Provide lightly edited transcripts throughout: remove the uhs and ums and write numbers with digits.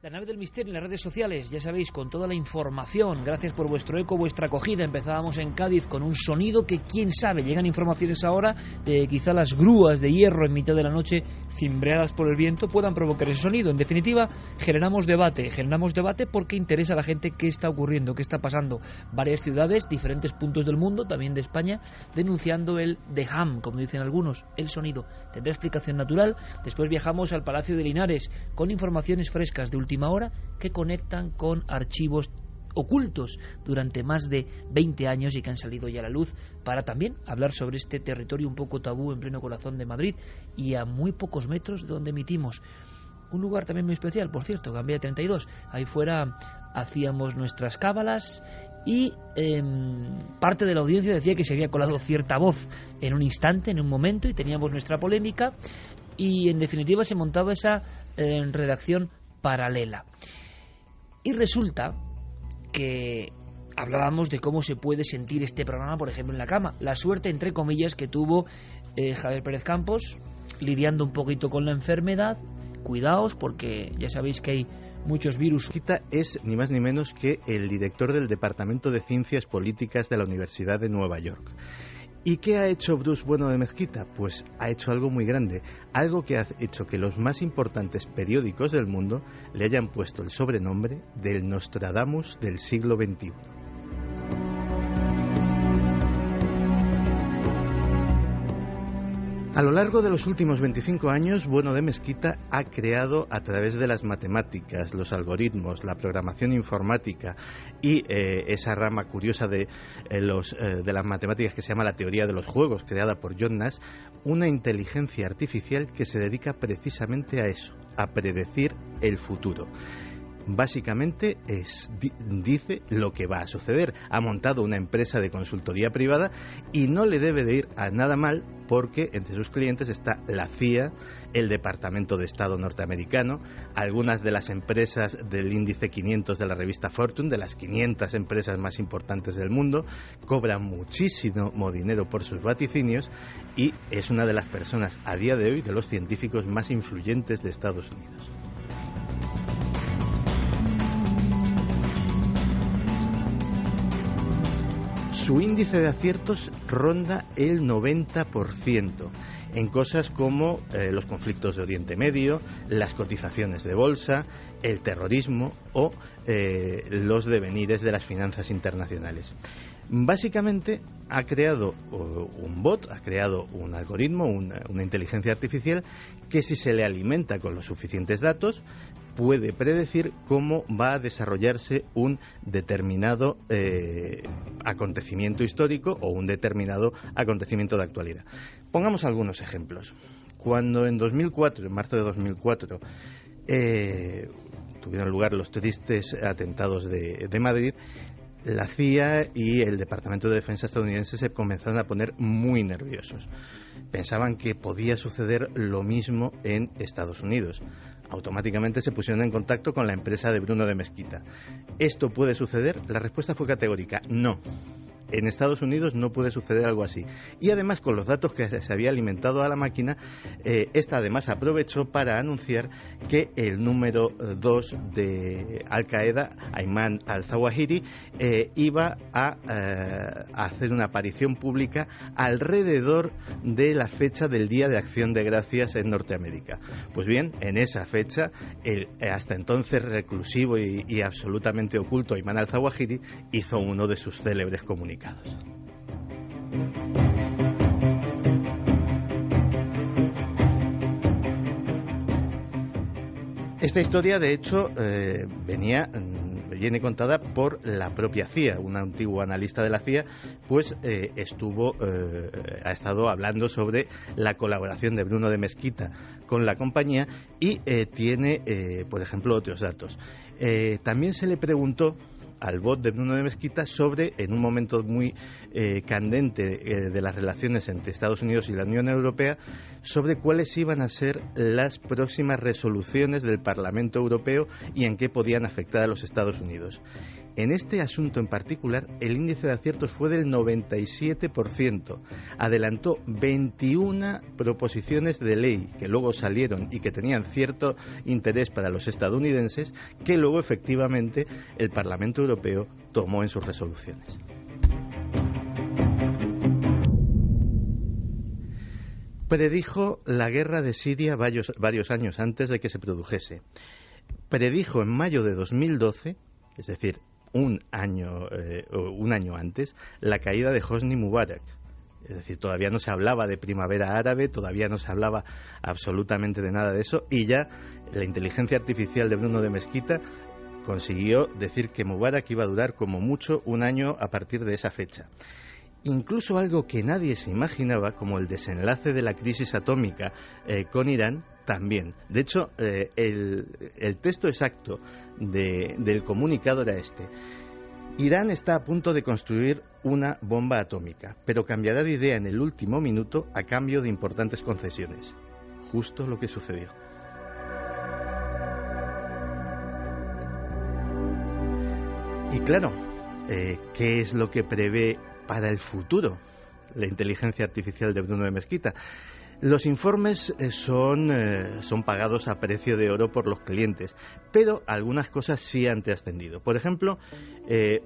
La nave del misterio en las redes sociales, ya sabéis, con toda la información. Gracias por vuestro eco, vuestra acogida. Empezábamos en Cádiz con un sonido que, quién sabe, llegan informaciones ahora de quizá las grúas de hierro en mitad de la noche, cimbreadas por el viento, puedan provocar ese sonido. En definitiva, generamos debate porque interesa a la gente qué está ocurriendo, qué está pasando. Varias ciudades, diferentes puntos del mundo, también de España, denunciando el deham, como dicen algunos, el sonido. Tendrá explicación natural. Después viajamos al Palacio de Linares con informaciones frescas de última hora que conectan con archivos ocultos durante más de 20 años y que han salido ya a la luz para también hablar sobre este territorio un poco tabú en pleno corazón de Madrid y a muy pocos metros de donde emitimos. Un lugar también muy especial, por cierto, Gambia 32. Ahí fuera hacíamos nuestras cábalas y parte de la audiencia decía que se había colado cierta voz en un instante, en un momento, y teníamos nuestra polémica y en definitiva se montaba esa redacción paralela. Y resulta que hablábamos de cómo se puede sentir este programa, por ejemplo, en la cama. La suerte, entre comillas, que tuvo Javier Pérez Campos, lidiando un poquito con la enfermedad. Cuidaos, porque ya sabéis que hay muchos virus. Es ni más ni menos que el director del Departamento de Ciencias Políticas de la Universidad de Nueva York. ¿Y qué ha hecho Bruce Bueno de Mezquita? Pues ha hecho algo muy grande, algo que ha hecho que los más importantes periódicos del mundo le hayan puesto el sobrenombre del Nostradamus del siglo XXI. A lo largo de los últimos 25 años, Bueno de Mezquita ha creado a través de las matemáticas, los algoritmos, la programación informática y esa rama curiosa de las matemáticas que se llama la teoría de los juegos, creada por John Nash, una inteligencia artificial que se dedica precisamente a eso, a predecir el futuro. Básicamente dice lo que va a suceder. Ha montado una empresa de consultoría privada y no le debe de ir a nada mal porque entre sus clientes está la CIA, el Departamento de Estado norteamericano, algunas de las empresas del índice 500 de la revista Fortune, de las 500 empresas más importantes del mundo. Cobra muchísimo dinero por sus vaticinios y es una de las personas a día de hoy de los científicos más influyentes de Estados Unidos. Su índice de aciertos ronda el 90% en cosas como los conflictos de Oriente Medio, las cotizaciones de bolsa, el terrorismo o los devenires de las finanzas internacionales. Básicamente ha creado un bot, ha creado un algoritmo, una inteligencia artificial que si se le alimenta con los suficientes datos puede predecir cómo va a desarrollarse un determinado acontecimiento histórico o un determinado acontecimiento de actualidad. Pongamos algunos ejemplos. Cuando en marzo de 2004, tuvieron lugar los tristes atentados de Madrid, la CIA y el Departamento de Defensa estadounidense se comenzaron a poner muy nerviosos. Pensaban que podía suceder lo mismo en Estados Unidos. Automáticamente se pusieron en contacto con la empresa de Bruno de Mezquita. ¿Esto puede suceder? La respuesta fue categórica: no. En Estados Unidos no puede suceder algo así. Y además, con los datos que se había alimentado a la máquina, esta además aprovechó para anunciar que el número 2 de Al-Qaeda, Ayman al-Zawahiri, iba a hacer una aparición pública alrededor de la fecha del Día de Acción de Gracias en Norteamérica. Pues bien, en esa fecha, el hasta entonces reclusivo y absolutamente oculto Ayman al-Zawahiri hizo uno de sus célebres comunicados. Esta historia, de hecho, viene contada por la propia CIA. Un antiguo analista de la CIA pues ha estado hablando sobre la colaboración de Bruno de Mezquita con la compañía y tiene, por ejemplo, otros datos. También se le preguntó al bot de Bruno de Mezquita sobre, en un momento muy candente de las relaciones entre Estados Unidos y la Unión Europea, sobre cuáles iban a ser las próximas resoluciones del Parlamento Europeo y en qué podían afectar a los Estados Unidos. En este asunto en particular, el índice de aciertos fue del 97%. Adelantó 21 proposiciones de ley que luego salieron y que tenían cierto interés para los estadounidenses, que luego efectivamente el Parlamento Europeo tomó en sus resoluciones. Predijo la guerra de Siria varios años antes de que se produjese. Predijo en mayo de 2012, es decir, un año antes, la caída de Hosni Mubarak. Es decir, todavía no se hablaba de primavera árabe, todavía no se hablaba absolutamente de nada de eso, y ya la inteligencia artificial de Bruno de Mesquita consiguió decir que Mubarak iba a durar como mucho un año a partir de esa fecha. Incluso algo que nadie se imaginaba, como el desenlace de la crisis atómica con Irán, también. De hecho, el texto exacto del comunicado era este: Irán está a punto de construir una bomba atómica, pero cambiará de idea en el último minuto a cambio de importantes concesiones. Justo lo que sucedió. Y claro, ¿qué es lo que prevé para el futuro la inteligencia artificial de Bruno de Mesquita? Los informes son pagados a precio de oro por los clientes, pero algunas cosas sí han trascendido. Por ejemplo,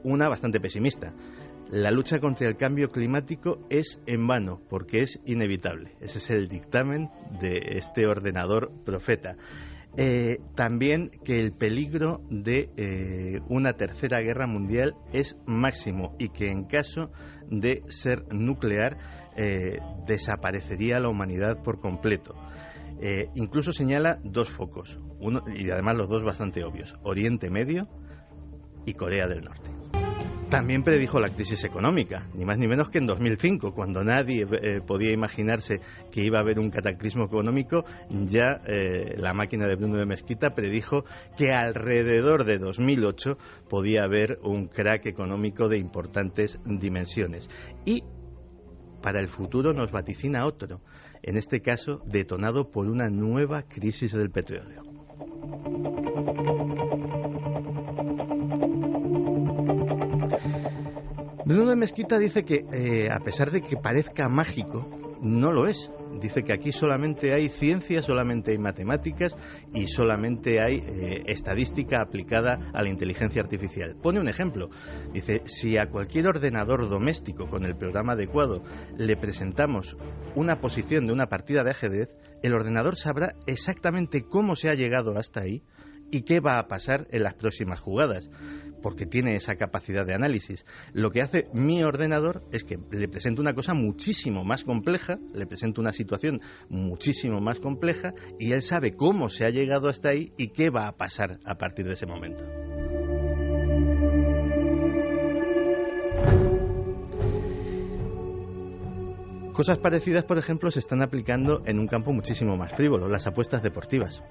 una bastante pesimista. La lucha contra el cambio climático es en vano, porque es inevitable. Ese es el dictamen de este ordenador profeta. También que el peligro de una tercera guerra mundial es máximo y que en caso de ser nuclear desaparecería la humanidad por completo. Incluso señala dos focos, uno, y además los dos bastante obvios: Oriente Medio y Corea del Norte. También predijo la crisis económica, ni más ni menos que en 2005, cuando nadie podía imaginarse que iba a haber un cataclismo económico. Ya la máquina de Bruno de Mesquita predijo que alrededor de 2008 podía haber un crack económico de importantes dimensiones. Y para el futuro nos vaticina otro, en este caso detonado por una nueva crisis del petróleo. Bruno de Mesquita dice que, a pesar de que parezca mágico, no lo es. Dice que aquí solamente hay ciencia, solamente hay matemáticas y solamente hay estadística aplicada a la inteligencia artificial. Pone un ejemplo. Dice, si a cualquier ordenador doméstico con el programa adecuado le presentamos una posición de una partida de ajedrez, el ordenador sabrá exactamente cómo se ha llegado hasta ahí y qué va a pasar en las próximas jugadas, porque tiene esa capacidad de análisis. Lo que hace mi ordenador es que le presento una cosa muchísimo más compleja, le presento una situación muchísimo más compleja, y él sabe cómo se ha llegado hasta ahí y qué va a pasar a partir de ese momento. Cosas parecidas, por ejemplo, se están aplicando en un campo muchísimo más frívolo: las apuestas deportivas.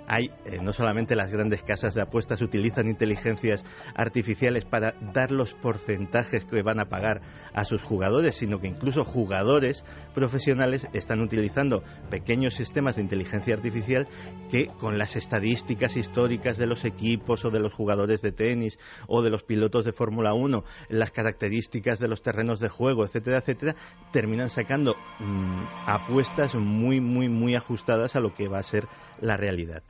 Hay no solamente las grandes casas de apuestas utilizan inteligencias artificiales para dar los porcentajes que van a pagar a sus jugadores, sino que incluso jugadores profesionales están utilizando pequeños sistemas de inteligencia artificial que, con las estadísticas históricas de los equipos o de los jugadores de tenis o de los pilotos de Fórmula 1, las características de los terrenos de juego, etcétera, etcétera, terminan sacando apuestas muy ajustadas a lo que va a ser la realidad.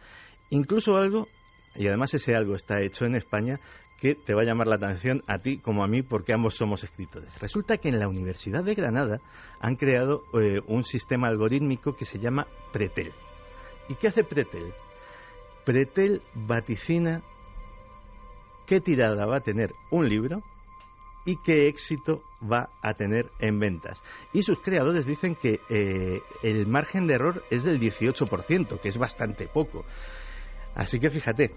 Incluso algo, y además ese algo está hecho en España, que te va a llamar la atención a ti como a mí, porque ambos somos escritores. Resulta que en la Universidad de Granada han creado un sistema algorítmico que se llama Pretel. ¿Y qué hace Pretel? Pretel vaticina qué tirada va a tener un libro y qué éxito va a tener en ventas. Y sus creadores dicen que el margen de error es del 18%, que es bastante poco. Así que fíjate,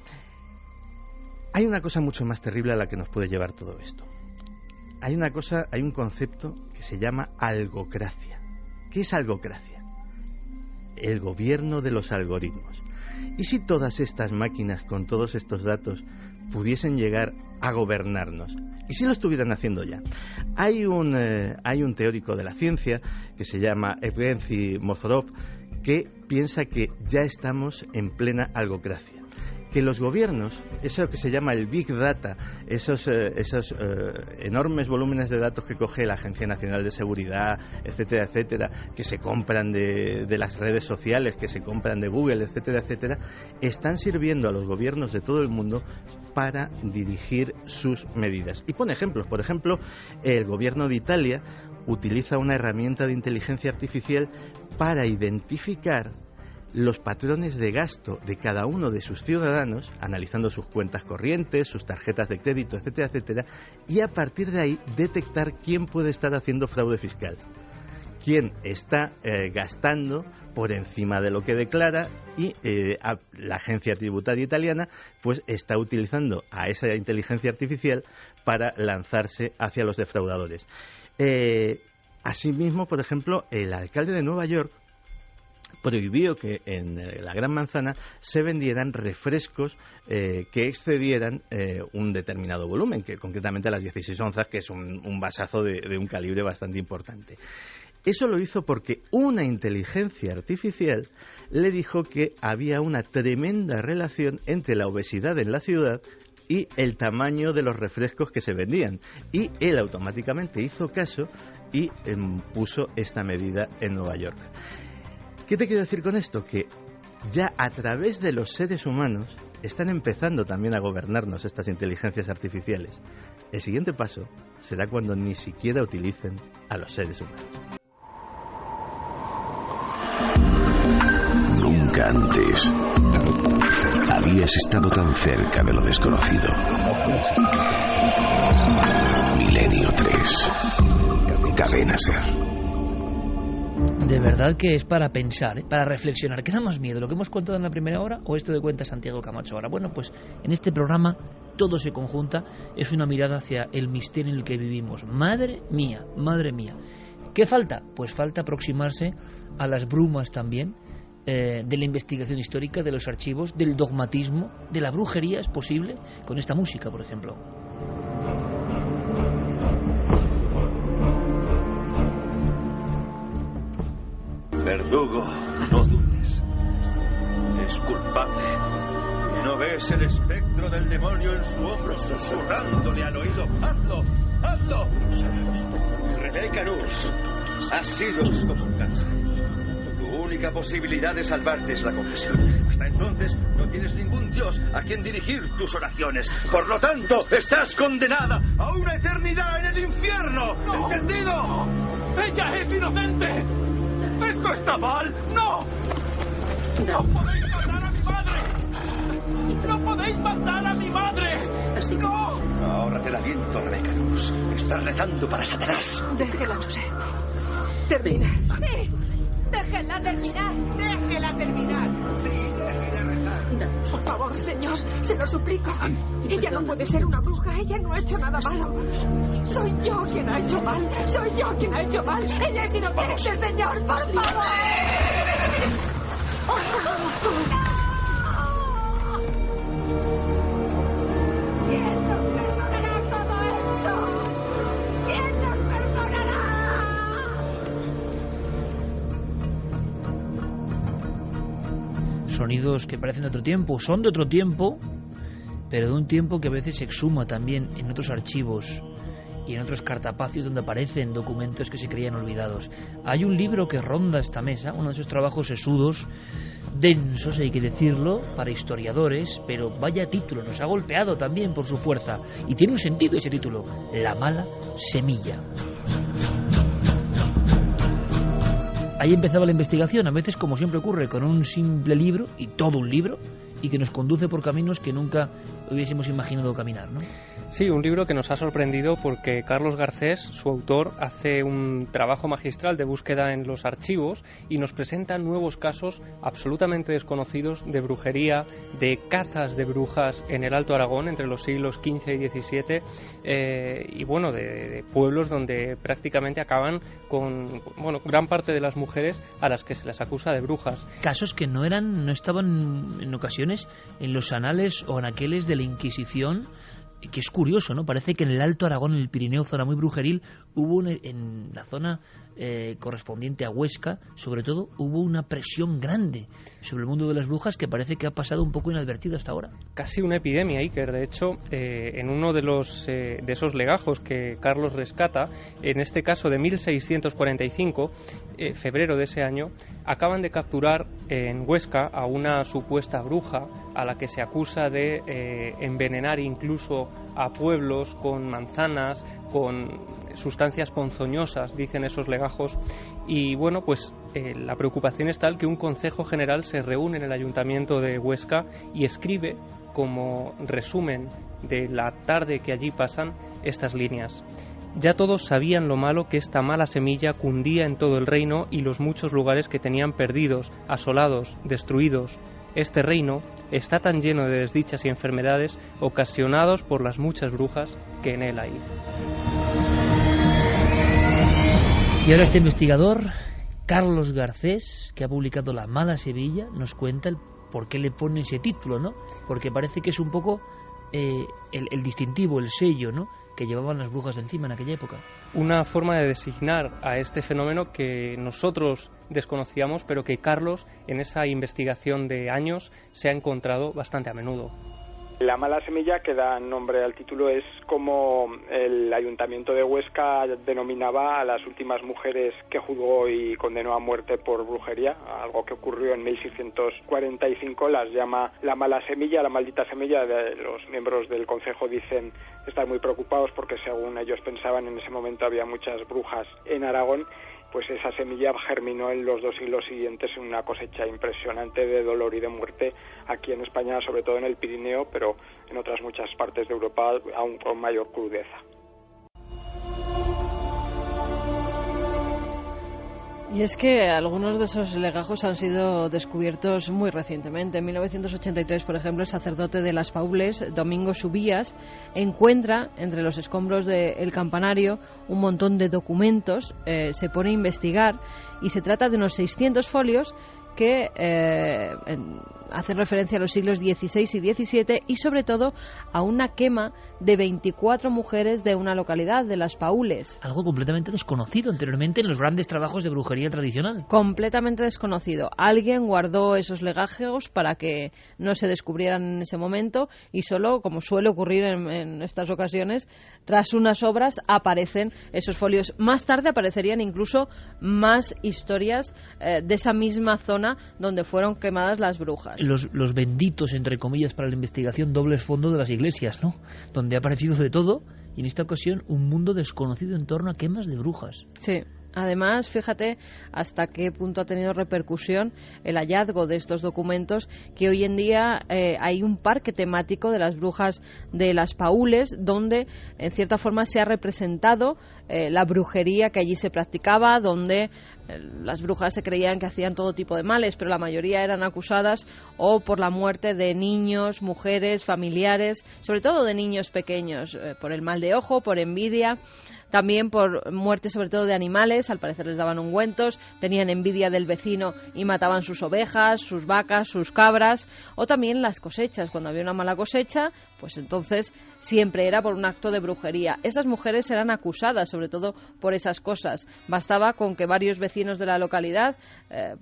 hay una cosa mucho más terrible a la que nos puede llevar todo esto. Hay un concepto que se llama algocracia. ¿Qué es algocracia? El gobierno de los algoritmos. ¿Y si todas estas máquinas con todos estos datos pudiesen llegar a gobernarnos? ¿Y si lo estuvieran haciendo ya? Hay un teórico de la ciencia que se llama Evgeny Mozorov, que piensa que ya estamos en plena algocracia. que los gobiernos, eso que se llama el Big Data, esos enormes volúmenes de datos que coge la Agencia Nacional de Seguridad, etcétera, etcétera, que se compran de las redes sociales, que se compran de Google, etcétera, etcétera, están sirviendo a los gobiernos de todo el mundo para dirigir sus medidas. Y pone ejemplos. Por ejemplo, el gobierno de Italia utiliza una herramienta de inteligencia artificial para identificar los patrones de gasto de cada uno de sus ciudadanos, analizando sus cuentas corrientes, sus tarjetas de crédito, etcétera, etcétera, y a partir de ahí detectar quién puede estar haciendo fraude fiscal, quién está gastando por encima de lo que declara, y la agencia tributaria italiana pues está utilizando a esa inteligencia artificial para lanzarse hacia los defraudadores. Asimismo, por ejemplo, el alcalde de Nueva York prohibió que en la Gran Manzana se vendieran refrescos que excedieran un determinado volumen, que concretamente las 16 onzas, que es un vasazo de un calibre bastante importante. Eso lo hizo porque una inteligencia artificial le dijo que había una tremenda relación entre la obesidad en la ciudad y el tamaño de los refrescos que se vendían. Y él automáticamente hizo caso y puso esta medida en Nueva York. ¿Qué te quiero decir con esto? Que ya a través de los seres humanos están empezando también a gobernarnos estas inteligencias artificiales. El siguiente paso será cuando ni siquiera utilicen a los seres humanos. Nunca antes habías estado tan cerca de lo desconocido. Milenio 3. Cadena SER. De verdad que es para pensar, para reflexionar. ¿Qué da más miedo, lo que hemos contado en la primera hora o esto de cuenta Santiago Camacho ahora? Bueno, pues en este programa todo se conjunta, es una mirada hacia el misterio en el que vivimos. Madre mía, madre mía. ¿Qué falta? Pues falta aproximarse a las brumas también, de la investigación histórica, de los archivos, del dogmatismo, de la brujería, es posible, con esta música, por ejemplo. Verdugo, no dudes. Es culpable. ¿No ves el espectro del demonio en su hombro susurrándole al oído? ¡Hazlo! ¡Hazlo! Rebeca Nus, has sido como su casa. Tu única posibilidad de salvarte es la confesión. Hasta entonces no tienes ningún dios a quien dirigir tus oraciones. Por lo tanto, estás condenada a una eternidad en el infierno. No. ¿Entendido? No. ¡Ella es inocente! ¡Esto está mal! ¡No! ¡No podéis matar a mi madre! ¡No podéis matar a mi madre! ¡No! Ahórrate el aliento, Rebeca Nus. Estás rezando para Satanás. Déjela, no sé. Termina. ¡Sí! ¡Déjela terminar! ¡Déjela terminar! Sí, déjela rezar. Por favor, señor, se lo suplico. Ella no puede ser una bruja, ella no ha hecho nada malo. Soy yo quien ha hecho mal, soy yo quien ha hecho mal. Ella es inocente, señor, por favor. ¿Quién nos perdonará todo esto? ¿Quién nos perdonará? Sonidos que parecen de otro tiempo, son de otro tiempo, pero de un tiempo que a veces se exhuma también en otros archivos y en otros cartapacios donde aparecen documentos que se creían olvidados. Hay un libro que ronda esta mesa, uno de esos trabajos sesudos, densos, hay que decirlo, para historiadores, pero vaya título, nos ha golpeado también por su fuerza, y tiene un sentido ese título: La mala semilla. Ahí empezaba la investigación, a veces, como siempre ocurre, con un simple libro, y todo un libro, y que nos conduce por caminos que nunca hubiésemos imaginado caminar, ¿no? Sí, un libro que nos ha sorprendido porque Carlos Garcés, su autor, hace un trabajo magistral de búsqueda en los archivos y nos presenta nuevos casos absolutamente desconocidos de brujería, de cazas de brujas en el Alto Aragón entre los siglos XV y XVII, y bueno, de pueblos donde prácticamente acaban con gran parte de las mujeres a las que se les acusa de brujas. Casos que no estaban en ocasiones en los anales o anaqueles de la Inquisición que es curioso, ¿no? Parece que en el Alto Aragón, en el Pirineo, zona muy brujeril, hubo en la zona correspondiente a Huesca, sobre todo, hubo una presión grande sobre el mundo de las brujas que parece que ha pasado un poco inadvertida hasta ahora. Casi una epidemia, Iker. De hecho, en uno de esos legajos que Carlos rescata, en este caso de 1645, febrero de ese año, acaban de capturar en Huesca a una supuesta bruja a la que se acusa de envenenar incluso a pueblos con manzanas, con sustancias ponzoñosas, dicen esos legajos. Y bueno, pues la preocupación es tal que un Consejo General se reúne en el Ayuntamiento de Huesca y escribe como resumen de la tarde que allí pasan estas líneas. Ya todos sabían lo malo que esta mala semilla cundía en todo el reino y los muchos lugares que tenían perdidos, asolados, destruidos. Este reino está tan lleno de desdichas y enfermedades ocasionados por las muchas brujas que en él hay. Y ahora este investigador, Carlos Garcés, que ha publicado La mala Sevilla, nos cuenta el por qué le pone ese título, ¿no? Porque parece que es un poco el distintivo, el sello, ¿no?, que llevaban las brujas de encima en aquella época. Una forma de designar a este fenómeno que nosotros desconocíamos, pero que Carlos, en esa investigación de años, se ha encontrado bastante a menudo. La mala semilla, que da nombre al título, es como el Ayuntamiento de Huesca denominaba a las últimas mujeres que juzgó y condenó a muerte por brujería, algo que ocurrió en 1645, las llama la mala semilla, la maldita semilla. Los miembros del Consejo dicen estar muy preocupados porque, según ellos pensaban, en ese momento había muchas brujas en Aragón. Pues esa semilla germinó en los 2 siglos siguientes en una cosecha impresionante de dolor y de muerte aquí en España, sobre todo en el Pirineo, pero en otras muchas partes de Europa aún con mayor crudeza. Y es que algunos de esos legajos han sido descubiertos muy recientemente. En 1983, por ejemplo, el sacerdote de Las Paules, Domingo Subías, encuentra entre los escombros del campanario un montón de documentos, se pone a investigar y se trata de unos 600 folios que hacen referencia a los siglos XVI y XVII y sobre todo a una quema de 24 mujeres de una localidad, de Las Paules. Algo completamente desconocido anteriormente en los grandes trabajos de brujería tradicional. Completamente desconocido. Alguien guardó esos legajos para que no se descubrieran en ese momento y solo, como suele ocurrir en estas ocasiones, tras unas obras aparecen esos folios. Más tarde aparecerían incluso más historias de esa misma zona donde fueron quemadas las brujas. Los benditos, entre comillas, para la investigación dobles fondos de las iglesias, ¿no? Donde ha aparecido de todo y en esta ocasión un mundo desconocido en torno a quemas de brujas. Sí. Además, fíjate hasta qué punto ha tenido repercusión el hallazgo de estos documentos, que hoy en día hay un parque temático de las brujas de Las Paules, donde en cierta forma se ha representado la brujería que allí se practicaba, donde las brujas se creían que hacían todo tipo de males, pero la mayoría eran acusadas o por la muerte de niños, mujeres, familiares, sobre todo de niños pequeños, por el mal de ojo, por envidia. También por muerte sobre todo de animales, al parecer les daban ungüentos, tenían envidia del vecino y mataban sus ovejas, sus vacas, sus cabras, o también las cosechas. Cuando había una mala cosecha, pues entonces siempre era por un acto de brujería. Esas mujeres eran acusadas sobre todo por esas cosas. Bastaba con que varios vecinos de la localidad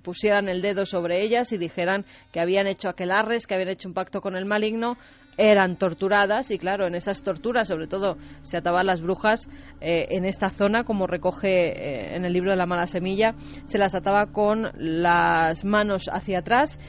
pusieran el dedo sobre ellas y dijeran que habían hecho aquelarres, que habían hecho un pacto con el maligno. Eran torturadas y claro, en esas torturas sobre todo se ataban las brujas en esta zona, como recoge en el libro de La mala semilla, se las ataba con las manos hacia atrás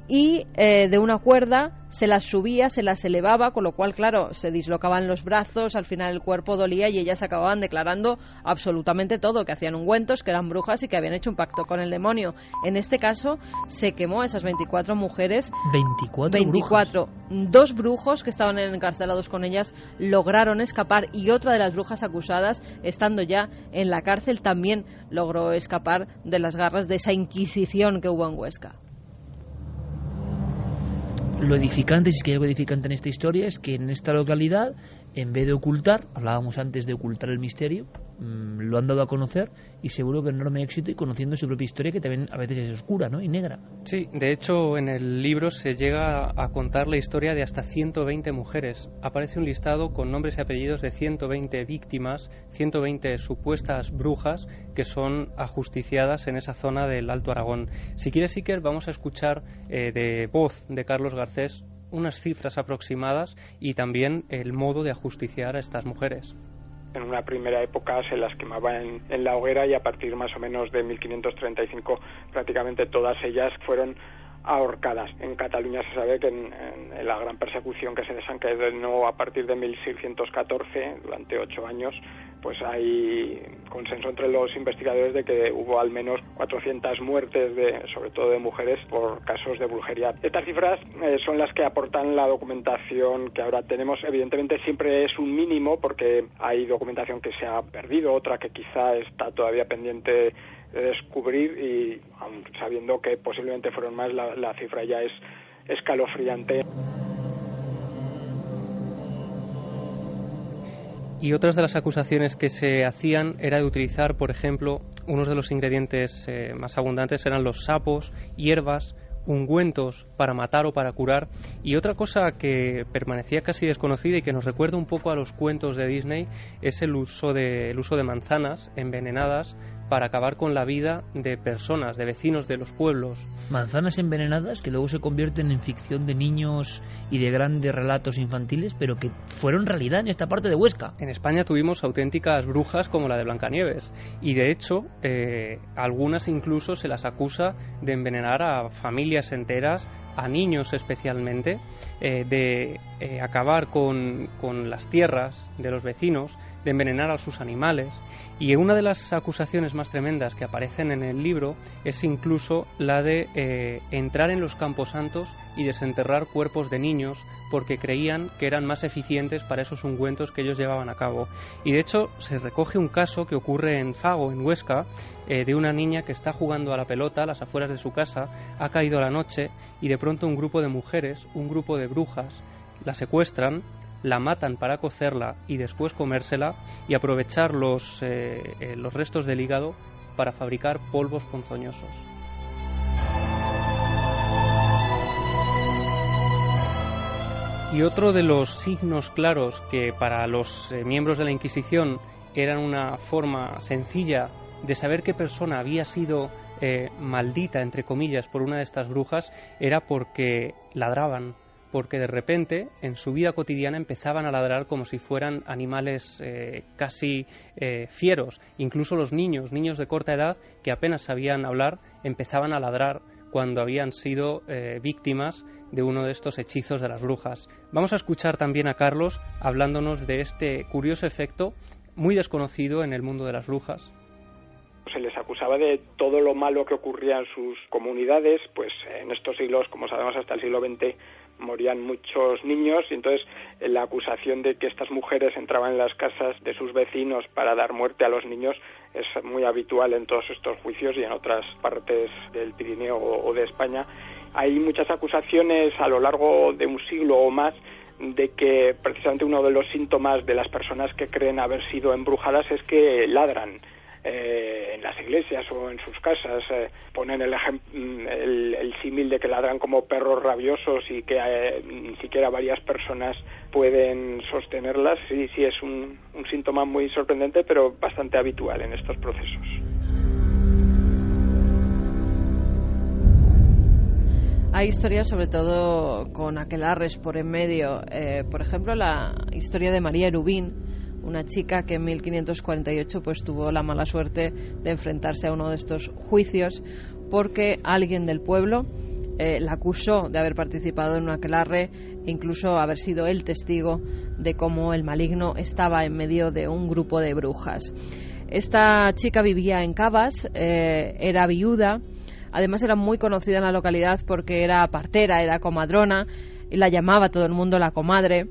y de una cuerda se las subía, se las elevaba, con lo cual, claro, se dislocaban los brazos, al final el cuerpo dolía y ellas acababan declarando absolutamente todo, que hacían ungüentos, que eran brujas y que habían hecho un pacto con el demonio. En este caso se quemó a esas 24 mujeres. 24. 2 brujos que estaban encarcelados con ellas lograron escapar y otra de las brujas acusadas, estando ya en la cárcel, también logró escapar de las garras de esa inquisición que hubo en Huesca. Lo edificante, si es que hay algo edificante en esta historia, es que en esta localidad, en vez de ocultar, hablábamos antes de ocultar el misterio, lo han dado a conocer y seguro que enorme éxito, y conociendo su propia historia, que también a veces es oscura, ¿no?, y negra. Sí, de hecho en el libro se llega a contar la historia de hasta 120 mujeres. Aparece un listado con nombres y apellidos de 120 víctimas, 120 supuestas brujas que son ajusticiadas en esa zona del Alto Aragón. Si quieres, Iker, vamos a escuchar de voz de Carlos Garcés unas cifras aproximadas y también el modo de ajusticiar a estas mujeres. En una primera época se las quemaba en la hoguera, y a partir más o menos de 1535 prácticamente todas ellas fueron ahorcadas. En Cataluña se sabe que en la gran persecución que se desencadenó a partir de 1614, durante 8 años, pues hay consenso entre los investigadores de que hubo al menos 400 muertes, sobre todo de mujeres, por casos de brujería. Estas cifras son las que aportan la documentación que ahora tenemos. Evidentemente siempre es un mínimo, porque hay documentación que se ha perdido, otra que quizá está todavía pendiente de descubrir, y aun sabiendo que posiblemente fueron más, la cifra ya es escalofriante. Y otras de las acusaciones que se hacían era de utilizar, por ejemplo, unos de los ingredientes más abundantes eran los sapos, hierbas, ungüentos para matar o para curar. Y otra cosa que permanecía casi desconocida y que nos recuerda un poco a los cuentos de Disney es el uso de manzanas envenenadas para acabar con la vida de personas, de vecinos de los pueblos. Manzanas envenenadas que luego se convierten en ficción de niños y de grandes relatos infantiles, pero que fueron realidad en esta parte de Huesca. En España tuvimos auténticas brujas como la de Blancanieves, y de hecho algunas incluso se las acusa de envenenar a familias enteras, a niños especialmente, de acabar con las tierras de los vecinos, de envenenar a sus animales. Y una de las acusaciones más tremendas que aparecen en el libro es incluso la de entrar en los camposantos y desenterrar cuerpos de niños, porque creían que eran más eficientes para esos ungüentos que ellos llevaban a cabo. Y de hecho se recoge un caso que ocurre en Fago, en Huesca, de una niña que está jugando a la pelota a las afueras de su casa, ha caído la noche y de pronto un grupo de mujeres, un grupo de brujas, la secuestran, la matan para cocerla y después comérsela y aprovechar los restos del hígado para fabricar polvos ponzoñosos. Y otro de los signos claros que para los miembros de la Inquisición eran una forma sencilla de saber qué persona había sido maldita, entre comillas, por una de estas brujas, era porque ladraban, porque de repente en su vida cotidiana empezaban a ladrar como si fueran animales casi fieros. Incluso los niños de corta edad que apenas sabían hablar empezaban a ladrar cuando habían sido víctimas de uno de estos hechizos de las brujas. Vamos a escuchar también a Carlos hablándonos de este curioso efecto muy desconocido en el mundo de las brujas. Se les acusaba de todo lo malo que ocurría en sus comunidades, pues en estos siglos, como sabemos, hasta el siglo XX morían muchos niños, y entonces la acusación de que estas mujeres entraban en las casas de sus vecinos para dar muerte a los niños es muy habitual en todos estos juicios y en otras partes del Pirineo o de España. Hay muchas acusaciones a lo largo de un siglo o más de que precisamente uno de los síntomas de las personas que creen haber sido embrujadas es que ladran en las iglesias o en sus casas. Ponen el símil de que ladran como perros rabiosos y que ni siquiera varias personas pueden sostenerlas. Sí, es un síntoma muy sorprendente, pero bastante habitual en estos procesos. Hay historias, sobre todo con aquelarres por en medio. Por ejemplo, la historia de María Erubín, una chica que en 1548 pues tuvo la mala suerte de enfrentarse a uno de estos juicios porque alguien del pueblo la acusó de haber participado en un aquelarre e incluso haber sido el testigo de cómo el maligno estaba en medio de un grupo de brujas. Esta chica vivía en Cabas, era viuda, además era muy conocida en la localidad porque era partera, era comadrona y la llamaba todo el mundo la comadre.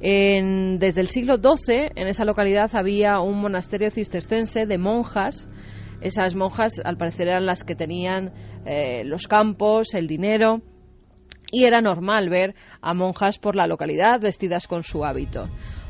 Desde el siglo XII en esa localidad había un monasterio cistercense de monjas. Esas monjas al parecer eran las que tenían los campos, el dinero, y era normal ver a monjas por la localidad vestidas con su hábito.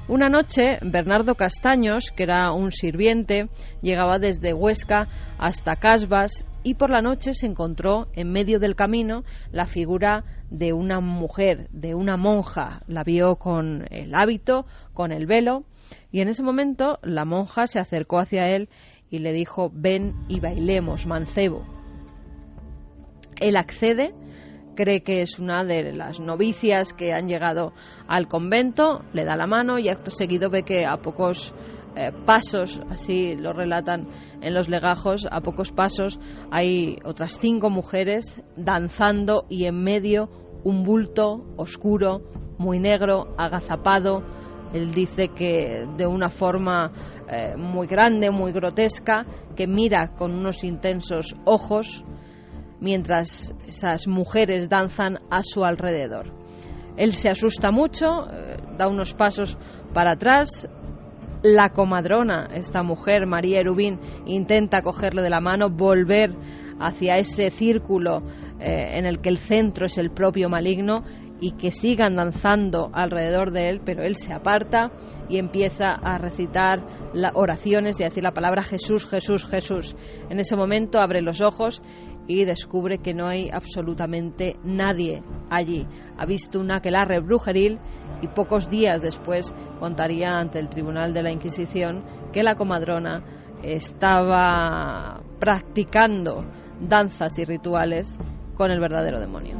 Una noche, Bernardo Castaños, que era un sirviente, llegaba desde Huesca hasta Casbas y por la noche se encontró en medio del camino la figura de una mujer, de una monja. La vio con el hábito, con el velo, y en ese momento la monja se acercó hacia él y le dijo: ven y bailemos, mancebo. Él accede. Cree que es una de las novicias que han llegado al convento, le da la mano y acto seguido ve que a pocos pasos, así lo relatan en los legajos, a pocos pasos hay otras 5 mujeres danzando y en medio un bulto oscuro, muy negro, agazapado. Él dice que de una forma muy grande, muy grotesca, que mira con unos intensos ojos mientras esas mujeres danzan a su alrededor. Él se asusta mucho, da unos pasos para atrás. La comadrona, esta mujer, María Erubín, intenta cogerle de la mano, volver hacia ese círculo en el que el centro es el propio maligno, y que sigan danzando alrededor de él, pero él se aparta y empieza a recitar oraciones y a decir la palabra Jesús, Jesús, Jesús. En ese momento abre los ojos y descubre que no hay absolutamente nadie allí. Ha visto un aquelarre brujeril y pocos días después contaría ante el Tribunal de la Inquisición que la comadrona estaba practicando danzas y rituales con el verdadero demonio.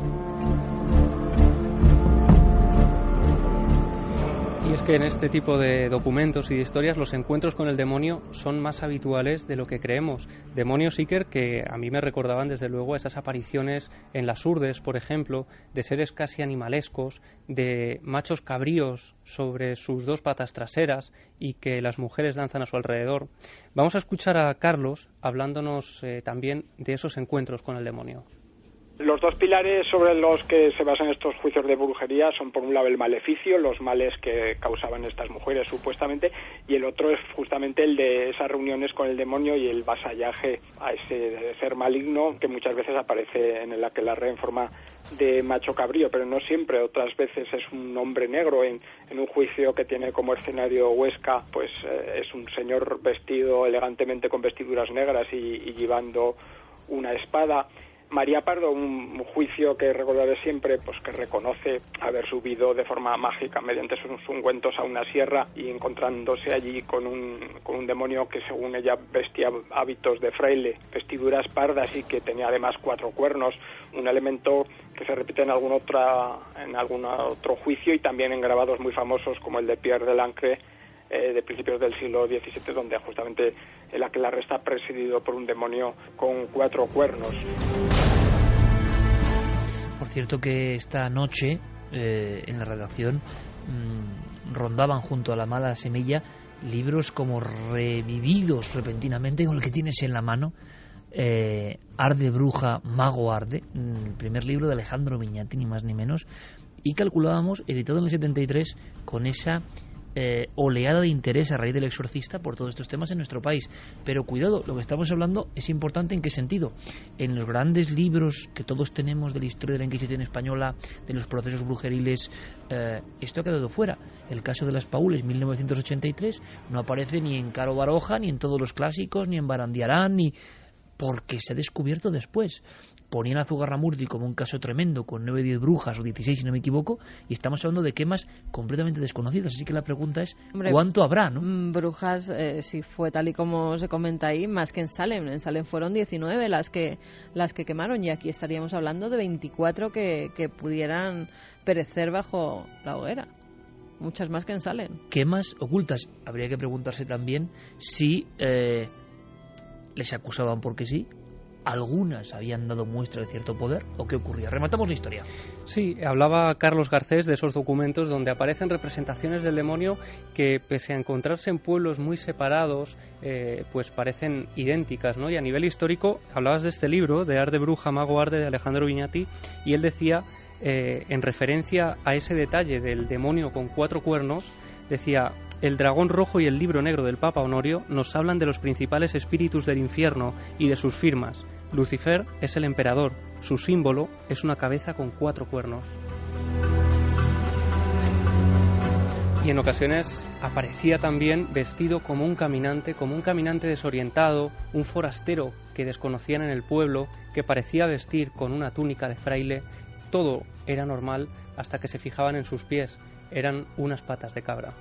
Y es que en este tipo de documentos y de historias los encuentros con el demonio son más habituales de lo que creemos. Demonios, Iker, que a mí me recordaban desde luego esas apariciones en las urdes, por ejemplo, de seres casi animalescos, de machos cabríos sobre sus 2 patas traseras y que las mujeres danzan a su alrededor. Vamos a escuchar a Carlos hablándonos también de esos encuentros con el demonio. Los 2 pilares sobre los que se basan estos juicios de brujería son, por un lado, el maleficio, los males que causaban estas mujeres supuestamente, y el otro es justamente el de esas reuniones con el demonio y el vasallaje a ese ser maligno que muchas veces aparece en el aquelarre en forma de macho cabrío, pero no siempre. Otras veces es un hombre negro. En un juicio que tiene como escenario Huesca, pues es un señor vestido elegantemente con vestiduras negras y llevando una espada. María Pardo, un juicio que recordaré siempre, pues que reconoce haber subido de forma mágica mediante sus ungüentos a una sierra y encontrándose allí con un demonio que según ella vestía hábitos de fraile, vestiduras pardas y que tenía además 4 cuernos, un elemento que se repite en algún otro juicio y también en grabados muy famosos como el de Pierre de Lancre, de principios del siglo XVII, donde justamente el aquelarre está presidido por un demonio con 4 cuernos. Por cierto que esta noche en la redacción rondaban junto a la mala semilla libros como revividos repentinamente, con el que tienes en la mano, Arde Bruja, Mago Arde, el primer libro de Alejandro Viñati, ni más ni menos, y calculábamos, editado en el 73, con esa oleada de interés a raíz del Exorcista por todos estos temas en nuestro país. Pero cuidado, lo que estamos hablando es importante. ¿En qué sentido? En los grandes libros que todos tenemos de la historia de la Inquisición española, de los procesos brujeriles, esto ha quedado fuera. El caso de las Paules, 1983, no aparece ni en Caro Baroja, ni en todos los clásicos, ni en Barandiarán, ni... porque se ha descubierto después. Ponían a Zugarramurdi como un caso tremendo, con 9 o 10 brujas, o 16 si no me equivoco, y estamos hablando de quemas completamente desconocidas. Así que la pregunta es, hombre, ¿cuánto habrá, no? Brujas, si fue tal y como se comenta ahí, más que en Salem. En Salem fueron 19 las que quemaron, y aquí estaríamos hablando de 24 que pudieran perecer bajo la hoguera. Muchas más que en Salem. Quemas ocultas. Habría que preguntarse también si... les acusaban porque sí, algunas habían dado muestra de cierto poder, o qué ocurría. Rematamos la historia. Sí, hablaba Carlos Garcés de esos documentos donde aparecen representaciones del demonio que, pese a encontrarse en pueblos muy separados, pues parecen idénticas, ¿no? Y a nivel histórico, hablabas de este libro, de Arde Bruja, Mago Arde, de Alejandro Viñati, y él decía, en referencia a ese detalle del demonio con 4 cuernos, decía: el dragón rojo y el libro negro del Papa Honorio nos hablan de los principales espíritus del infierno y de sus firmas. Lucifer es el emperador, su símbolo es una cabeza con 4 cuernos. Y en ocasiones aparecía también vestido como un caminante desorientado, un forastero que desconocían en el pueblo, que parecía vestir con una túnica de fraile. Todo era normal hasta que se fijaban en sus pies. Eran unas patas de cabra.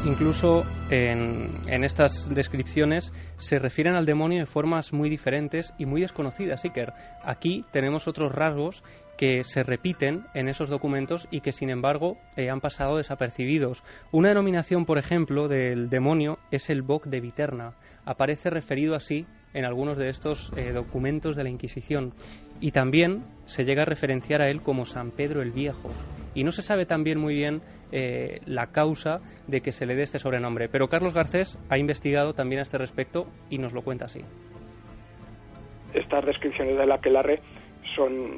Incluso en estas descripciones se refieren al demonio de formas muy diferentes y muy desconocidas, Iker. Aquí tenemos otros rasgos que se repiten en esos documentos y que sin embargo han pasado desapercibidos. Una denominación, por ejemplo, del demonio es el Boc de Viterna. Aparece referido así en algunos de estos documentos de la Inquisición. Y también se llega a referenciar a él como San Pedro el Viejo. Y no se sabe también muy bien la causa de que se le dé este sobrenombre. Pero Carlos Garcés ha investigado también a este respecto y nos lo cuenta así. Estas descripciones del aquelarre son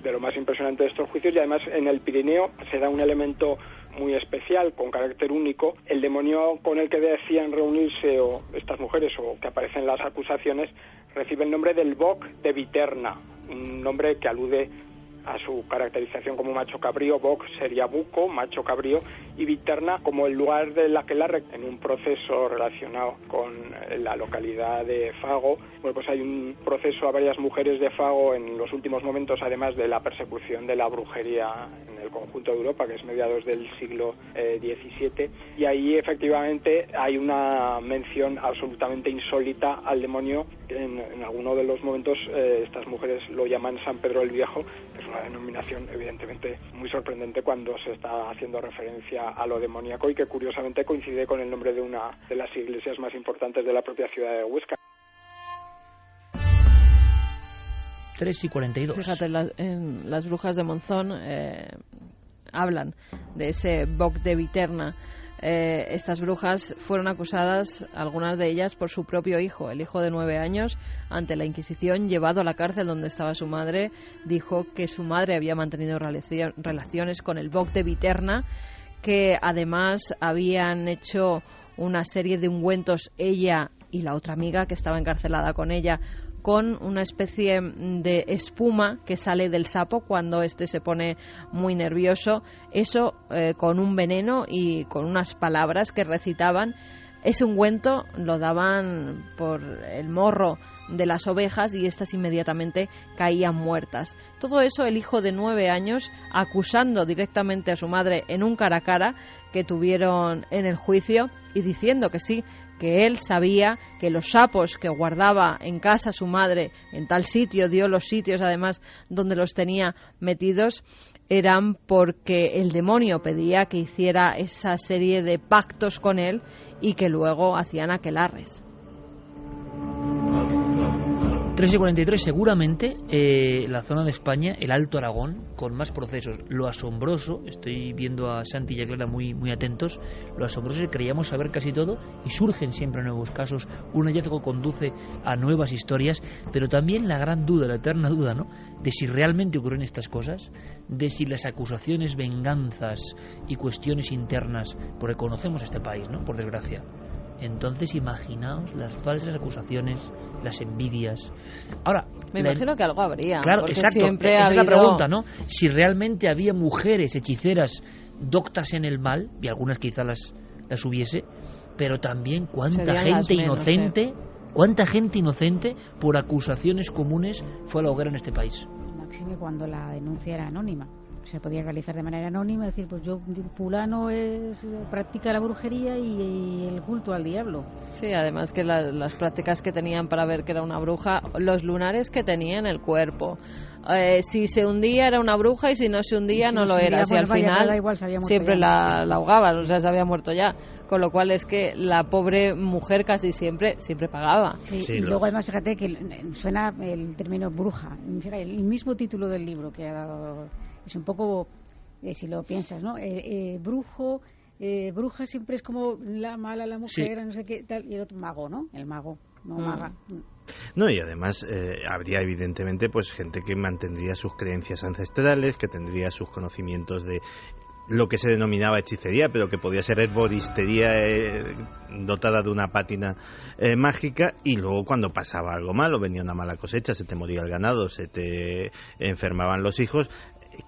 de lo más impresionante de estos juicios, y además en el Pirineo se da un elemento muy especial, con carácter único. El demonio con el que decían reunirse o estas mujeres, o que aparecen en las acusaciones, recibe el nombre del Boc de Viterna, un nombre que alude a su caracterización como macho cabrío. Boc sería buco, macho cabrío, y Viterna como el lugar del aquelarre, en un proceso relacionado con la localidad de Fago. Bueno, pues hay un proceso a varias mujeres de Fago en los últimos momentos, además de la persecución de la brujería en el conjunto de Europa, que es mediados del siglo XVII, y ahí efectivamente hay una mención absolutamente insólita al demonio. En alguno de los momentos estas mujeres lo llaman San Pedro el Viejo, que es una denominación evidentemente muy sorprendente cuando se está haciendo referencia a lo demoníaco, y que curiosamente coincide con el nombre de una de las iglesias más importantes de la propia ciudad de Huesca. 3:42. Fíjate, en las brujas de Monzón hablan de ese Boc de Viterna. Estas brujas fueron acusadas, algunas de ellas, por su propio hijo. El hijo de 9 años, ante la Inquisición, llevado a la cárcel donde estaba su madre, dijo que su madre había mantenido relaciones con el Boc de Viterna, que además habían hecho una serie de ungüentos, ella y la otra amiga que estaba encarcelada con ella, con una especie de espuma que sale del sapo cuando éste se pone muy nervioso. Eso con un veneno y con unas palabras que recitaban. Ese ungüento lo daban por el morro de las ovejas y éstas inmediatamente caían muertas. Todo eso el hijo de 9 años acusando directamente a su madre en un cara a cara que tuvieron en el juicio, y diciendo que sí, que él sabía que los sapos que guardaba en casa su madre, en tal sitio, dio los sitios además donde los tenía metidos, eran porque el demonio pedía que hiciera esa serie de pactos con él y que luego hacían aquelarres. 3:43, seguramente la zona de España, el Alto Aragón, con más procesos. Lo asombroso, estoy viendo a Santi y a Clara muy atentos, lo asombroso es que creíamos saber casi todo y surgen siempre nuevos casos, un hallazgo conduce a nuevas historias, pero también la gran duda, la eterna duda, ¿no?, de si realmente ocurren estas cosas, de si las acusaciones, venganzas y cuestiones internas, porque conocemos este país, ¿no?, por desgracia. Entonces imaginaos las falsas acusaciones, las envidias. Ahora, me imagino que algo habría. Claro, exacto. Esa es la pregunta, ¿no? Si realmente había mujeres hechiceras doctas en el mal, y algunas quizá las hubiese, pero también cuánta gente inocente por acusaciones comunes fue a la hoguera en este país. Máxime cuando la denuncia era anónima. Se podía realizar de manera anónima, decir, pues yo, fulano practica la brujería y el culto al diablo. Sí, además que las prácticas que tenían para ver que era una bruja, los lunares que tenía en el cuerpo. Si se hundía era una bruja y si no se hundía no lo era. Si al final siempre la ahogaban, o sea, se había muerto ya. Con lo cual es que la pobre mujer casi siempre pagaba. Sí, y luego además fíjate que suena el término bruja. Fíjate, el mismo título del libro que ha dado... Es un poco, si lo piensas, ¿no? Bruja siempre es como la mala, la mujer, sí, no sé qué, tal, y el otro mago, ¿no? El mago, no maga. No, y además habría evidentemente pues gente que mantendría sus creencias ancestrales, que tendría sus conocimientos de lo que se denominaba hechicería, pero que podía ser herboristería dotada de una pátina mágica, y luego cuando pasaba algo malo, venía una mala cosecha, se te moría el ganado, se te enfermaban los hijos,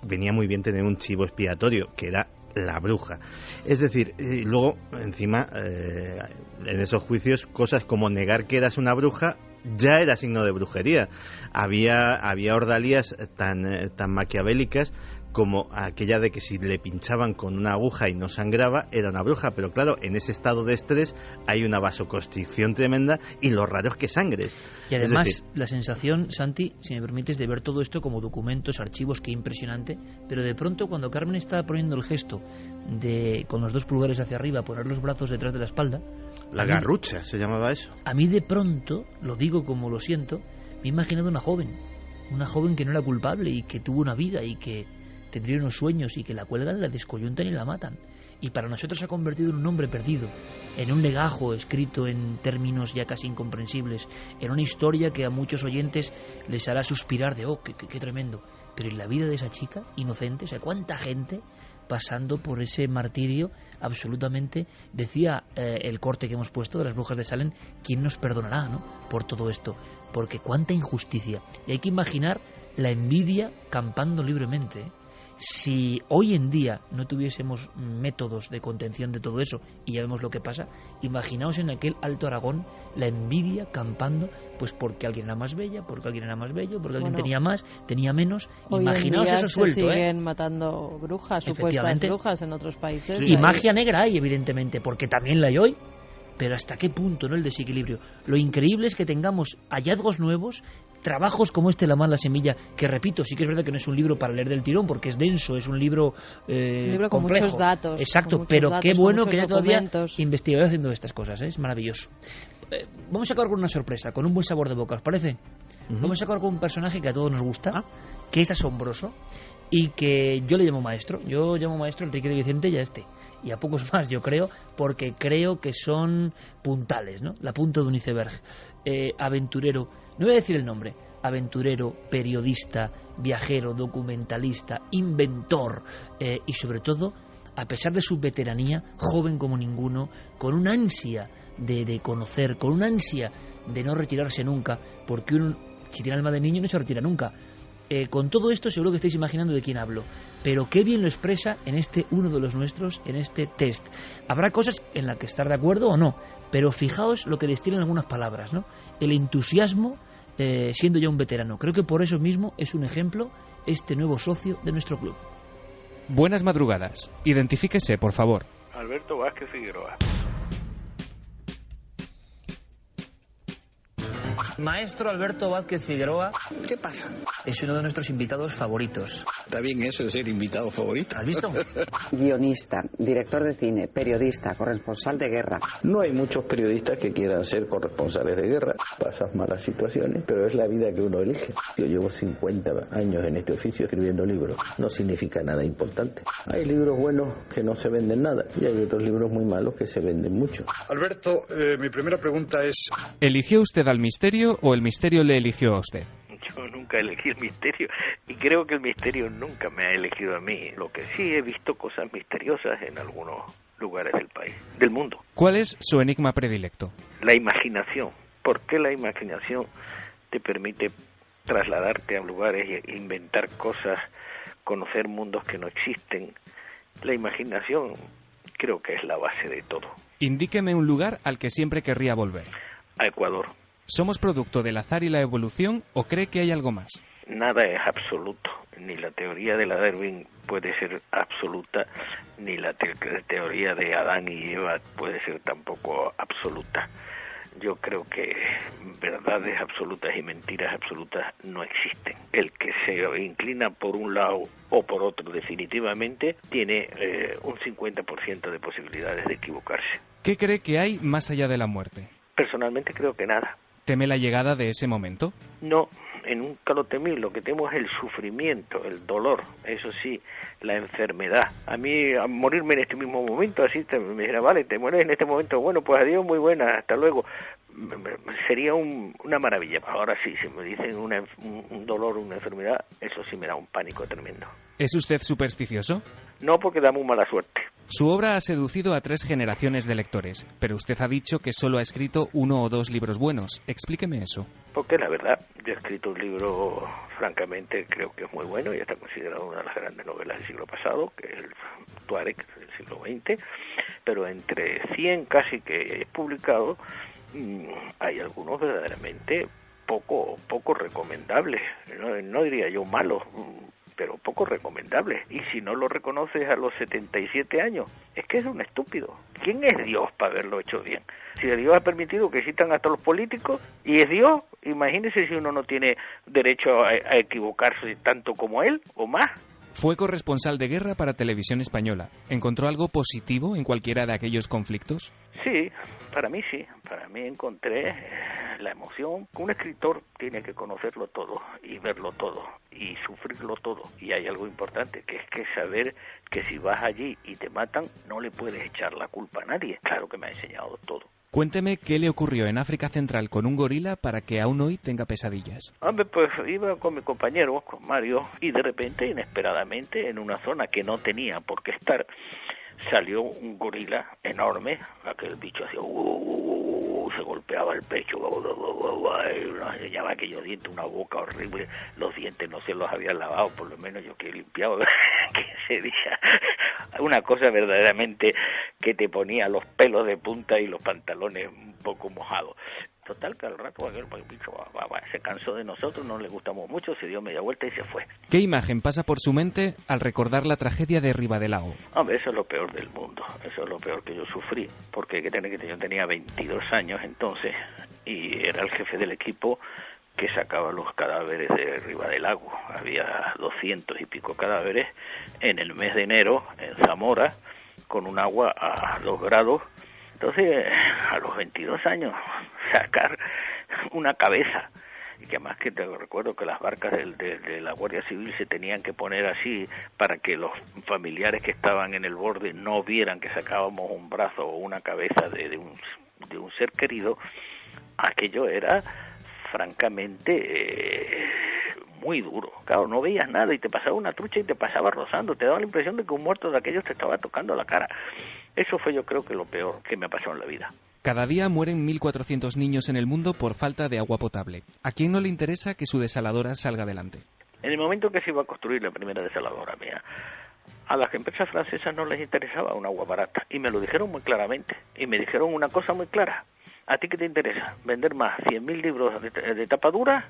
venía muy bien tener un chivo expiatorio, que era la bruja. Es decir, luego, encima, en esos juicios, cosas como negar que eras una bruja ya era signo de brujería. Había ordalías tan maquiavélicas como aquella de que si le pinchaban con una aguja y no sangraba, era una bruja. Pero claro, en ese estado de estrés hay una vasoconstricción tremenda y lo raro es que sangres. Y además, la sensación, Santi, si me permites, de ver todo esto como documentos, archivos, qué impresionante, pero de pronto cuando Carmen estaba poniendo el gesto de, con los dos pulgares hacia arriba, poner los brazos detrás de la espalda... La garrucha, se llamaba eso. A mí de pronto, lo digo como lo siento, me he imaginado una joven que no era culpable y que tuvo una vida y que tendría unos sueños y que la cuelgan, la descoyuntan y la matan. Y para nosotros se ha convertido en un hombre perdido, en un legajo escrito en términos ya casi incomprensibles, en una historia que a muchos oyentes les hará suspirar de ¡oh, qué tremendo! Pero en la vida de esa chica, inocente, o sea, ¿cuánta gente pasando por ese martirio absolutamente? Decía el corte que hemos puesto de las brujas de Salem, ¿quién nos perdonará, no?, por todo esto? Porque cuánta injusticia. Y hay que imaginar la envidia campando libremente, ¿eh? Si hoy en día no tuviésemos métodos de contención de todo eso, y ya vemos lo que pasa, imaginaos en aquel Alto Aragón la envidia campando, pues porque alguien era más bella, porque alguien era más bello, porque alguien tenía más, tenía menos. Imaginaos eso suelto. Se siguen matando brujas, supuestas brujas en otros países. Sí. Y magia negra hay, evidentemente, porque también la hay hoy. Pero ¿hasta qué punto, no, el desequilibrio? Lo increíble es que tengamos hallazgos nuevos, trabajos como La mala semilla, que repito, sí que es verdad que no es un libro para leer del tirón, porque es denso, es un libro con complejo. Muchos datos. Exacto, pero qué bueno que haya todavía investigadores haciendo estas cosas, ¿eh? Es maravilloso. Vamos a acabar con una sorpresa, con un buen sabor de boca, ¿os parece? Vamos a acabar con un personaje que a todos nos gusta, que es asombroso, y que yo le llamo maestro. Yo llamo maestro a Enrique de Vicente y a y a pocos más, yo creo, porque creo que son puntales, ¿no? La punta de un iceberg. Aventurero, no voy a decir el nombre, aventurero, periodista, viajero, documentalista, inventor, y sobre todo, a pesar de su veteranía, joven como ninguno, con una ansia de conocer, con una ansia de no retirarse nunca, porque uno, si tiene alma de niño, no se retira nunca. Con todo esto seguro que estáis imaginando de quién hablo, pero qué bien lo expresa en uno de los nuestros, en este test. Habrá cosas en las que estar de acuerdo o no, pero fijaos lo que destilan algunas palabras, ¿no? El entusiasmo, siendo ya un veterano. Creo que por eso mismo es un ejemplo este nuevo socio de nuestro club. Buenas madrugadas. Identifíquese, por favor. Alberto Vázquez Figueroa. Maestro Alberto Vázquez Figueroa. ¿Qué pasa? Es uno de nuestros invitados favoritos. Está bien eso de ser invitado favorito. ¿Has visto? Guionista, director de cine, periodista, corresponsal de guerra. No hay muchos periodistas que quieran ser corresponsales de guerra. Pasas malas situaciones, pero es la vida que uno elige. Yo llevo 50 años en este oficio escribiendo libros. No significa nada importante. Hay libros buenos que no se venden nada y hay otros libros muy malos que se venden mucho. Alberto, mi primera pregunta es... ¿Eligió usted al misterio o el misterio le eligió a usted? Yo nunca elegí el misterio y creo que el misterio nunca me ha elegido a mí. Lo que sí he visto cosas misteriosas en algunos lugares del país, del mundo. ¿Cuál es su enigma predilecto? La imaginación. ¿Por qué la imaginación te permite trasladarte a lugares e inventar cosas, conocer mundos que no existen? La imaginación creo que es la base de todo. Indíqueme un lugar al que siempre querría volver. A Ecuador. ¿Somos producto del azar y la evolución o cree que hay algo más? Nada es absoluto. Ni la teoría de la Darwin puede ser absoluta, ni la teoría de Adán y Eva puede ser tampoco absoluta. Yo creo que verdades absolutas y mentiras absolutas no existen. El que se inclina por un lado o por otro definitivamente tiene un 50% de posibilidades de equivocarse. ¿Qué cree que hay más allá de la muerte? Personalmente creo que nada. ¿Teme la llegada de ese momento? No, nunca lo temí. Lo que temo es el sufrimiento, el dolor, eso sí, la enfermedad. A mí, a morirme en este mismo momento, así me dijera, vale, te mueres en este momento, bueno, pues adiós, muy buena, hasta luego. Sería una maravilla. Ahora sí, si me dicen un dolor, una enfermedad, eso sí me da un pánico tremendo. ¿Es usted supersticioso? No, porque da muy mala suerte. Su obra ha seducido a 3 generaciones de lectores, pero usted ha dicho que solo ha escrito 1 o 2 libros buenos. Explíqueme eso. Porque la verdad, yo he escrito un libro, francamente, creo que es muy bueno y está considerado una de las grandes novelas del siglo pasado, que es el Tuareg del siglo XX, pero entre 100 casi que he publicado, hay algunos verdaderamente poco recomendables, no diría yo malos, pero poco recomendable. Y si no lo reconoces a los 77 años, es que es un estúpido. ¿Quién es Dios para haberlo hecho bien? Si Dios ha permitido que existan hasta los políticos, y es Dios, imagínese si uno no tiene derecho a equivocarse tanto como él, o más. Fue corresponsal de guerra para Televisión Española. ¿Encontró algo positivo en cualquiera de aquellos conflictos? Sí, para mí sí. Para mí encontré la emoción. Un escritor tiene que conocerlo todo y verlo todo y sufrirlo todo. Y hay algo importante, que es que saber que si vas allí y te matan, no le puedes echar la culpa a nadie. Claro que me ha enseñado todo. Cuénteme qué le ocurrió en África Central con un gorila para que aún hoy tenga pesadillas. Hombre, pues iba con mi compañero, con Mario, y de repente, inesperadamente, en una zona que no tenía por qué estar, salió un gorila enorme. Aquel bicho hacía se golpeaba el pecho, se llama aquellos dientes, una boca horrible, los dientes no se los había lavado, por lo menos yo que he limpiado que ese día, una cosa verdaderamente que te ponía los pelos de punta y los pantalones un poco mojados. Total, que al rato aquel bicho se cansó de nosotros, no le gustamos mucho, se dio media vuelta y se fue. ¿Qué imagen pasa por su mente al recordar la tragedia de Ribadelago? Hombre, eso es lo peor del mundo, eso es lo peor que yo sufrí, porque hay que tener que yo tenía 22 años entonces y era el jefe del equipo que sacaba los cadáveres de Ribadelago. Había 200 y pico cadáveres en el mes de enero en Zamora, con un agua a 2 grados. Entonces, a los 22 años, sacar una cabeza, y que además que te recuerdo que las barcas de la Guardia Civil se tenían que poner así para que los familiares que estaban en el borde no vieran que sacábamos un brazo o una cabeza de un ser querido, aquello era francamente muy duro. Claro, no veías nada y te pasaba una trucha y te pasaba rozando, te daba la impresión de que un muerto de aquellos te estaba tocando la cara. Eso fue, yo creo, que lo peor que me ha pasado en la vida. Cada día mueren 1.400 niños en el mundo por falta de agua potable. ¿A quién no le interesa que su desaladora salga adelante? En el momento que se iba a construir la primera desaladora mía, a las empresas francesas no les interesaba un agua barata, y me lo dijeron muy claramente, y me dijeron una cosa muy clara: ¿a ti qué te interesa? ¿Vender más 100.000 libros de tapa dura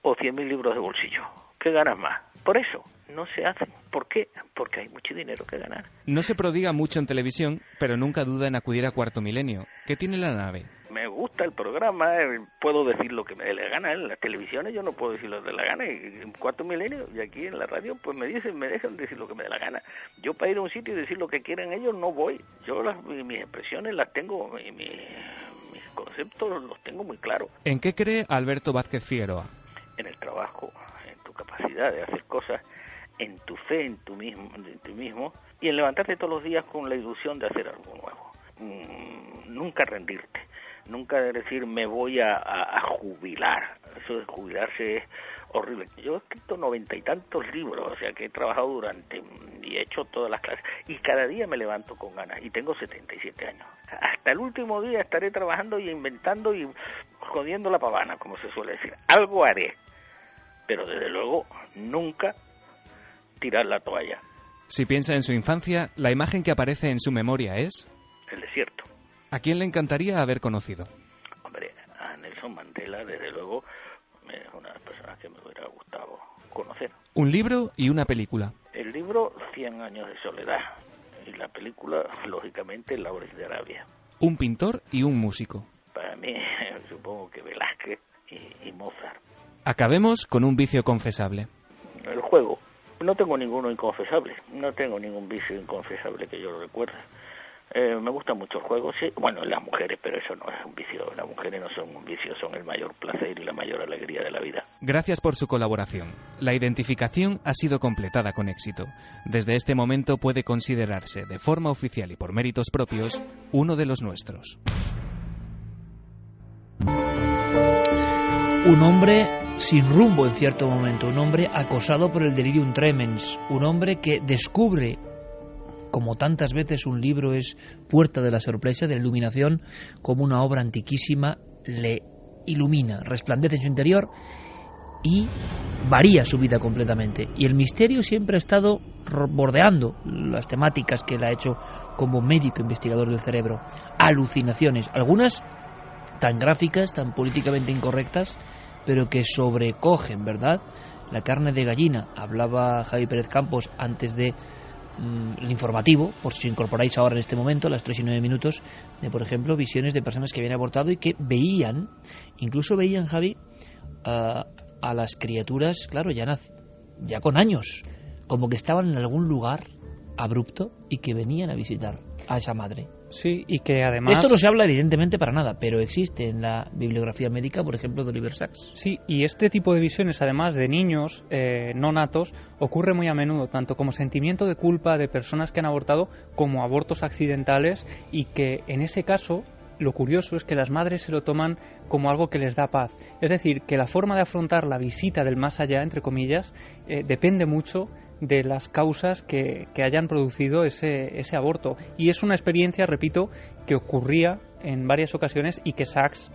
o 100.000 libros de bolsillo? ¿Qué ganas más? Por eso no se hacen. ¿Por qué? Porque hay mucho dinero que ganar. No se prodiga mucho en televisión, pero nunca duda en acudir a Cuarto Milenio. ¿Qué tiene la nave? Me gusta el programa, puedo decir lo que me dé la gana. En las televisiones yo no puedo decir lo que me dé la gana, y en Cuarto Milenio y aquí en la radio pues me dejan decir lo que me dé la gana. Yo para ir a un sitio y decir lo que quieran ellos no voy. Yo mis expresiones las tengo, mis conceptos los tengo muy claros. ¿En qué cree Alberto Vázquez Figueroa? En el trabajo, en tu capacidad de hacer cosas, en tu fe en ti mismo y en levantarte todos los días con la ilusión de hacer algo nuevo. Nunca rendirte, nunca decir me voy a jubilar. Eso de jubilarse es horrible. Yo he escrito 90 y tantos libros, o sea que he trabajado y he hecho todas las clases, y cada día me levanto con ganas, y tengo 77 años. Hasta el último día estaré trabajando y inventando y jodiendo la pavana, como se suele decir. Algo haré, pero desde luego nunca tirar la toalla. Si piensa en su infancia, la imagen que aparece en su memoria es... el desierto. ¿A quién le encantaría haber conocido? Hombre, a Nelson Mandela, desde luego, es una de las personas que me hubiera gustado conocer. Un libro y una película. El libro, 100 años de soledad, y la película, lógicamente, Lawrence de Arabia. Un pintor y un músico. Para mí, supongo que Velázquez y Mozart. Acabemos con un vicio confesable. El juego. No tengo ninguno inconfesable, no tengo ningún vicio inconfesable que yo lo recuerde. Me gusta mucho el juego, sí, bueno, las mujeres, pero eso no es un vicio, las mujeres no son un vicio, son el mayor placer y la mayor alegría de la vida. Gracias por su colaboración. La identificación ha sido completada con éxito. Desde este momento puede considerarse, de forma oficial y por méritos propios, uno de los nuestros. Un hombre sin rumbo en cierto momento, un hombre acosado por el delirium tremens, un hombre que descubre como tantas veces un libro es puerta de la sorpresa, de la iluminación, como una obra antiquísima le ilumina, resplandece en su interior y varía su vida completamente. Y el misterio siempre ha estado bordeando las temáticas que él ha hecho como médico investigador del cerebro. Alucinaciones, algunas tan gráficas, tan políticamente incorrectas, pero que sobrecogen, ¿verdad? La carne de gallina. Hablaba Javi Pérez Campos antes de el informativo, por si os incorporáis ahora en este momento, a las 3:09, de, por ejemplo, visiones de personas que habían abortado y que veían, incluso veían, Javi, a las criaturas, claro, ya con años, como que estaban en algún lugar abrupto y que venían a visitar a esa madre. Sí, y que además... Esto no se habla evidentemente para nada, pero existe en la bibliografía médica, por ejemplo, de Oliver Sacks. Sí, y este tipo de visiones, además de niños no natos, ocurre muy a menudo, tanto como sentimiento de culpa de personas que han abortado, como abortos accidentales, y que en ese caso... Lo curioso es que las madres se lo toman como algo que les da paz. Es decir, que la forma de afrontar la visita del más allá, entre comillas, depende mucho de las causas que hayan producido ese aborto. Y es una experiencia, repito, que ocurría en varias ocasiones y que Sacks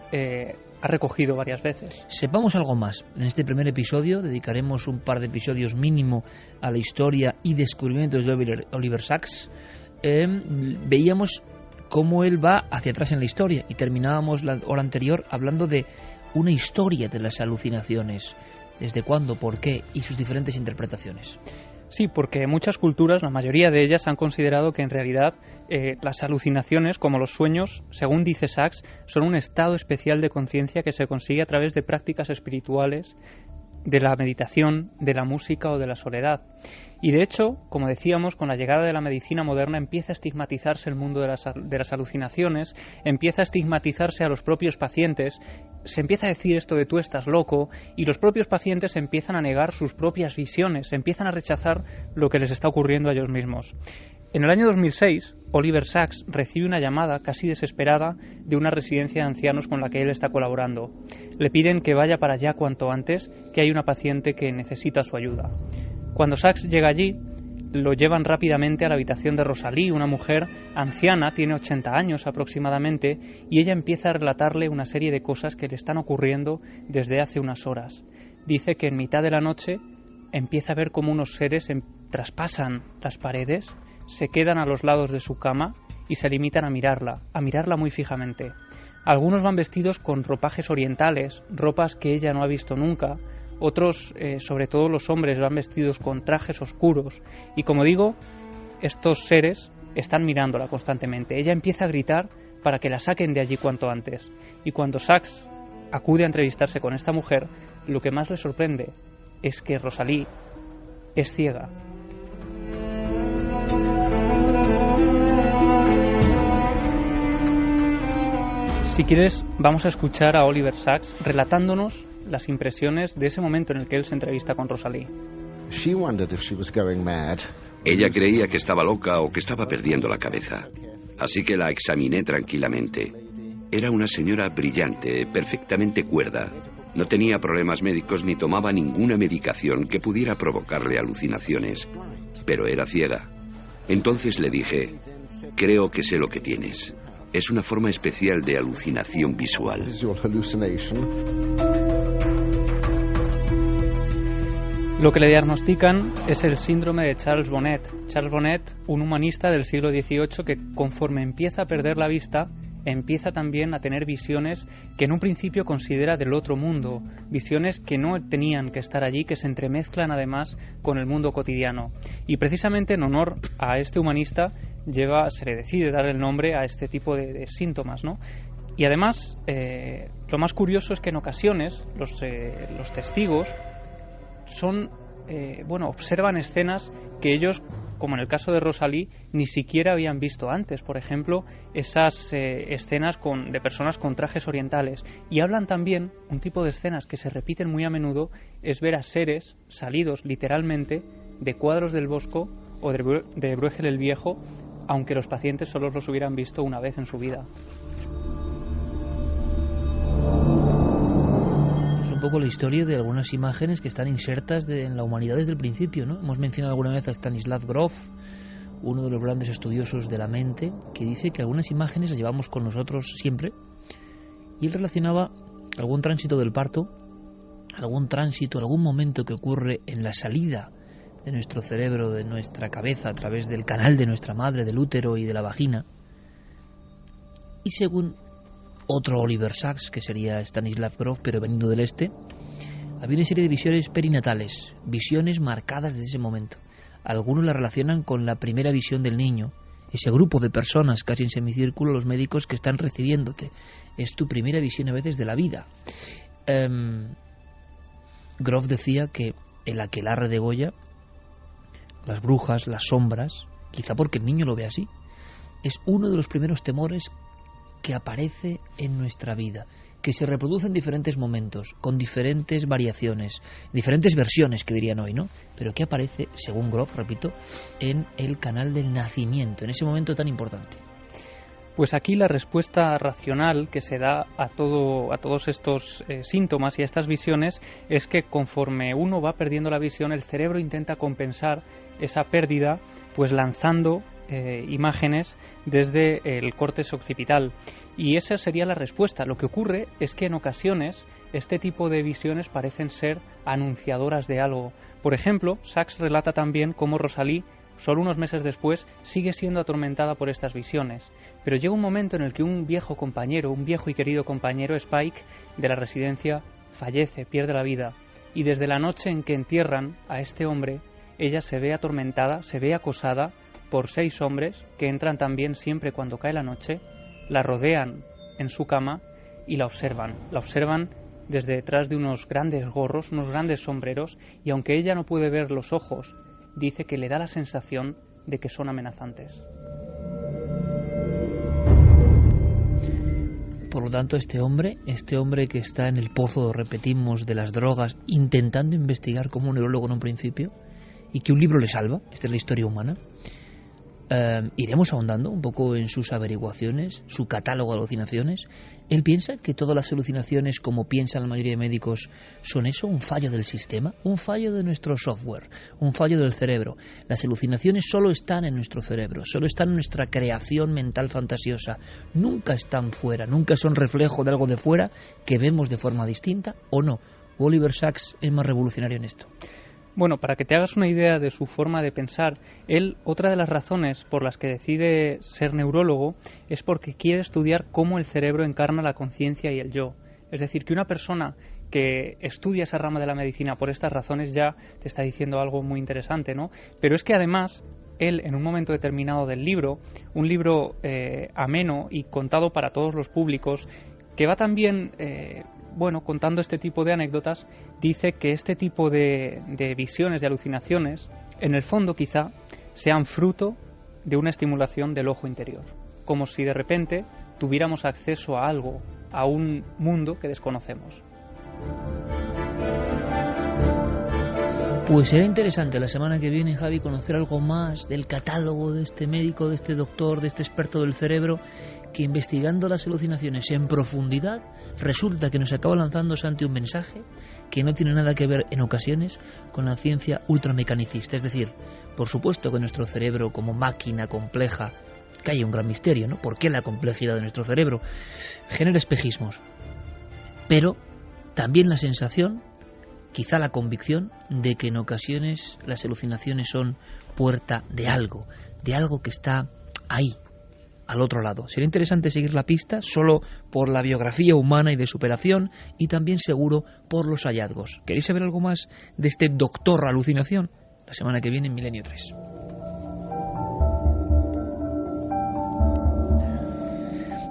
ha recogido varias veces. Sepamos algo más. En este primer episodio dedicaremos un par de episodios mínimo a la historia y descubrimientos de Oliver Sacks. Veíamos cómo él va hacia atrás en la historia y terminábamos la hora anterior hablando de una historia de las alucinaciones, desde cuándo, por qué y sus diferentes interpretaciones. Sí, porque muchas culturas, la mayoría de ellas, han considerado que en realidad las alucinaciones, como los sueños, según dice Sacks, son un estado especial de conciencia que se consigue a través de prácticas espirituales, de la meditación, de la música o de la soledad. Y de hecho, como decíamos, con la llegada de la medicina moderna empieza a estigmatizarse el mundo de las alucinaciones, empieza a estigmatizarse a los propios pacientes, se empieza a decir esto de tú estás loco, y los propios pacientes empiezan a negar sus propias visiones, empiezan a rechazar lo que les está ocurriendo a ellos mismos. En el año 2006, Oliver Sacks recibe una llamada casi desesperada de una residencia de ancianos con la que él está colaborando. Le piden que vaya para allá cuanto antes, que hay una paciente que necesita su ayuda. Cuando Sacks llega allí, lo llevan rápidamente a la habitación de Rosalie, una mujer anciana, tiene 80 años aproximadamente, y ella empieza a relatarle una serie de cosas que le están ocurriendo desde hace unas horas. Dice que en mitad de la noche empieza a ver cómo unos seres traspasan las paredes, se quedan a los lados de su cama y se limitan a mirarla muy fijamente. Algunos van vestidos con ropajes orientales, ropas que ella no ha visto nunca. Otros, sobre todo los hombres, van vestidos con trajes oscuros. Y como digo, estos seres están mirándola constantemente. Ella empieza a gritar para que la saquen de allí cuanto antes. Y cuando Sacks acude a entrevistarse con esta mujer, lo que más le sorprende es que Rosalie es ciega. Si quieres, vamos a escuchar a Oliver Sacks relatándonos las impresiones de ese momento en el que él se entrevista con Rosalie. Ella creía que estaba loca o que estaba perdiendo la cabeza. Así que la examiné tranquilamente. Era una señora brillante, perfectamente cuerda. No tenía problemas médicos ni tomaba ninguna medicación que pudiera provocarle alucinaciones. Pero era ciega. Entonces le dije, creo que sé lo que tienes. Es una forma especial de alucinación visual. Lo que le diagnostican es el síndrome de Charles Bonnet. Charles Bonnet, un humanista del siglo XVIII que conforme empieza a perder la vista, empieza también a tener visiones que en un principio considera del otro mundo, visiones que no tenían que estar allí, que se entremezclan además con el mundo cotidiano. Y precisamente en honor a este humanista se le decide dar el nombre a este tipo de síntomas, ¿no? Y además, lo más curioso es que en ocasiones los testigos observan escenas que ellos, como en el caso de Rosalie, ni siquiera habían visto antes. Por ejemplo, esas escenas de personas con trajes orientales. Y hablan también, un tipo de escenas que se repiten muy a menudo, es ver a seres salidos literalmente de cuadros del Bosco o de Bruegel el Viejo, aunque los pacientes solo los hubieran visto una vez en su vida. Un poco la historia de algunas imágenes que están insertas en la humanidad desde el principio, ¿no? Hemos mencionado alguna vez a Stanislav Grof uno de los grandes estudiosos de la mente, que dice que algunas imágenes las llevamos con nosotros siempre, y él relacionaba algún tránsito del parto, algún tránsito, algún momento que ocurre en la salida de nuestro cerebro, de nuestra cabeza, a través del canal de nuestra madre, del útero y de la vagina. Y según otro Oliver Sacks, que sería Stanislav Grof, pero venido del este, había una serie de visiones perinatales, visiones marcadas desde ese momento. Algunos la relacionan con la primera visión del niño, ese grupo de personas casi en semicírculo, los médicos que están recibiéndote. Es tu primera visión a veces de la vida. Grof decía que el aquelarre de Goya, las brujas, las sombras, quizá porque el niño lo ve así, es uno de los primeros temores que aparece en nuestra vida, que se reproduce en diferentes momentos, con diferentes variaciones, diferentes versiones que dirían hoy, ¿no? Pero que aparece, según Grof, repito, en el canal del nacimiento, en ese momento tan importante. Pues aquí la respuesta racional que se da a todos estos síntomas y a estas visiones es que conforme uno va perdiendo la visión, el cerebro intenta compensar esa pérdida pues lanzando imágenes desde el córtex occipital, y esa sería la respuesta. Lo que ocurre es que en ocasiones este tipo de visiones parecen ser anunciadoras de algo. Por ejemplo, Sacks relata también cómo Rosalie, solo unos meses después, sigue siendo atormentada por estas visiones, pero llega un momento en el que un viejo y querido compañero, Spike, de la residencia, fallece, pierde la vida, y desde la noche en que entierran a este hombre, ella se ve atormentada, se ve acosada por 6 hombres que entran también siempre cuando cae la noche, la rodean en su cama y la observan desde detrás de unos grandes gorros, unos grandes sombreros, y aunque ella no puede ver los ojos, dice que le da la sensación de que son amenazantes. Por lo tanto, este hombre que está en el pozo, repetimos, de las drogas, intentando investigar como un neurólogo en un principio, y que un libro le salva, esta es la historia humana, iremos ahondando un poco en sus averiguaciones, su catálogo de alucinaciones. Él piensa que todas las alucinaciones, como piensan la mayoría de médicos, son eso, un fallo del sistema, un fallo de nuestro software, un fallo del cerebro. Las alucinaciones solo están en nuestro cerebro, solo están en nuestra creación mental fantasiosa, nunca están fuera, nunca son reflejo de algo de fuera que vemos de forma distinta, ¿o no? Oliver Sacks es más revolucionario en esto. Bueno, para que te hagas una idea de su forma de pensar, él, otra de las razones por las que decide ser neurólogo es porque quiere estudiar cómo el cerebro encarna la conciencia y el yo. Es decir, que una persona que estudia esa rama de la medicina por estas razones ya te está diciendo algo muy interesante, ¿no? Pero es que además, él, en un momento determinado del libro, un libro ameno y contado para todos los públicos, que va también contando este tipo de anécdotas, dice que este tipo de visiones, de alucinaciones, en el fondo quizá sean fruto de una estimulación del ojo interior, como si de repente tuviéramos acceso a algo, a un mundo que desconocemos. Pues será interesante la semana que viene, Javi, conocer algo más del catálogo de este médico, de este doctor, de este experto del cerebro, que investigando las alucinaciones en profundidad resulta que nos acaba lanzándose ante un mensaje que no tiene nada que ver en ocasiones con la ciencia ultramecanicista. Es decir, por supuesto que nuestro cerebro como máquina compleja, que hay un gran misterio, ¿no? ¿Por qué la complejidad de nuestro cerebro genera espejismos? Pero también la sensación, quizá la convicción, de que en ocasiones las alucinaciones son puerta de algo que está ahí, al otro lado. Sería interesante seguir la pista solo por la biografía humana y de superación, y también seguro por los hallazgos. ¿Queréis saber algo más de este doctor alucinación? La semana que viene en Milenio 3.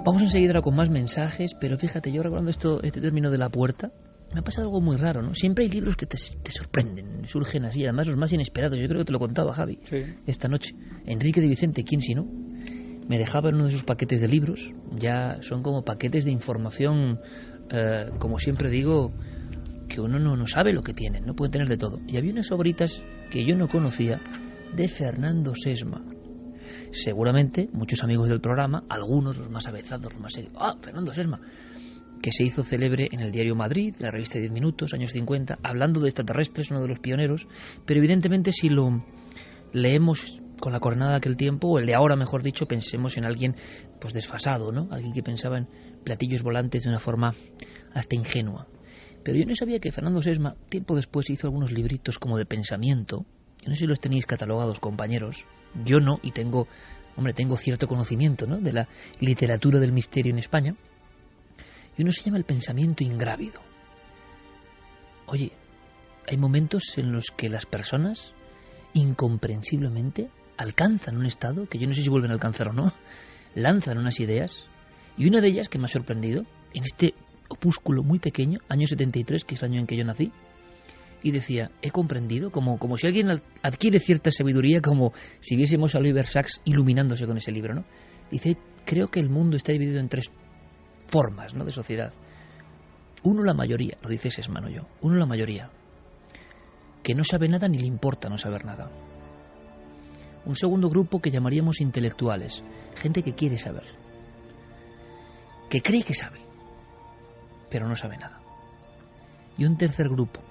Vamos enseguida con más mensajes, pero fíjate, yo recordando este término de la puerta, me ha pasado algo muy raro, ¿no? Siempre hay libros que te sorprenden, surgen así, además los más inesperados. Yo creo que te lo contaba, Javi, esta noche. Enrique de Vicente, ¿quién si no? Me dejaba en uno de sus paquetes de libros, ya son como paquetes de información, como siempre digo, que uno no sabe lo que tienen, no puede tener de todo. Y había unas obritas que yo no conocía de Fernando Sesma. Seguramente muchos amigos del programa, algunos, los más avezados, los más... Fernando Sesma, que se hizo célebre en el diario Madrid, la revista 10 Minutos, años 50, hablando de extraterrestres, uno de los pioneros, pero evidentemente si lo leemos con la coordenada de aquel tiempo, o el de ahora, mejor dicho, pensemos en alguien pues desfasado, ¿no? Alguien que pensaba en platillos volantes de una forma hasta ingenua. Pero yo no sabía que Fernando Sesma, tiempo después, hizo algunos libritos como de pensamiento. Yo no sé si los tenéis catalogados, compañeros. Yo no, y tengo cierto conocimiento, ¿no?, de la literatura del misterio en España. Y uno se llama el pensamiento ingrávido. Oye, hay momentos en los que las personas, incomprensiblemente, alcanzan un estado que yo no sé si vuelven a alcanzar o no, lanzan unas ideas, y una de ellas que me ha sorprendido, en este opúsculo muy pequeño, año 73, que es el año en que yo nací, y decía, he comprendido, como si alguien adquiere cierta sabiduría, como si viésemos a Oliver Sacks iluminándose con ese libro, ¿no? Dice, creo que el mundo está dividido en 3 formas, ¿no?, de sociedad. Uno, la mayoría, lo dice Sesma, no yo, uno, la mayoría, que no sabe nada ni le importa no saber nada. Un segundo grupo que llamaríamos intelectuales, gente que quiere saber, que cree que sabe, pero no sabe nada. Y un tercer grupo,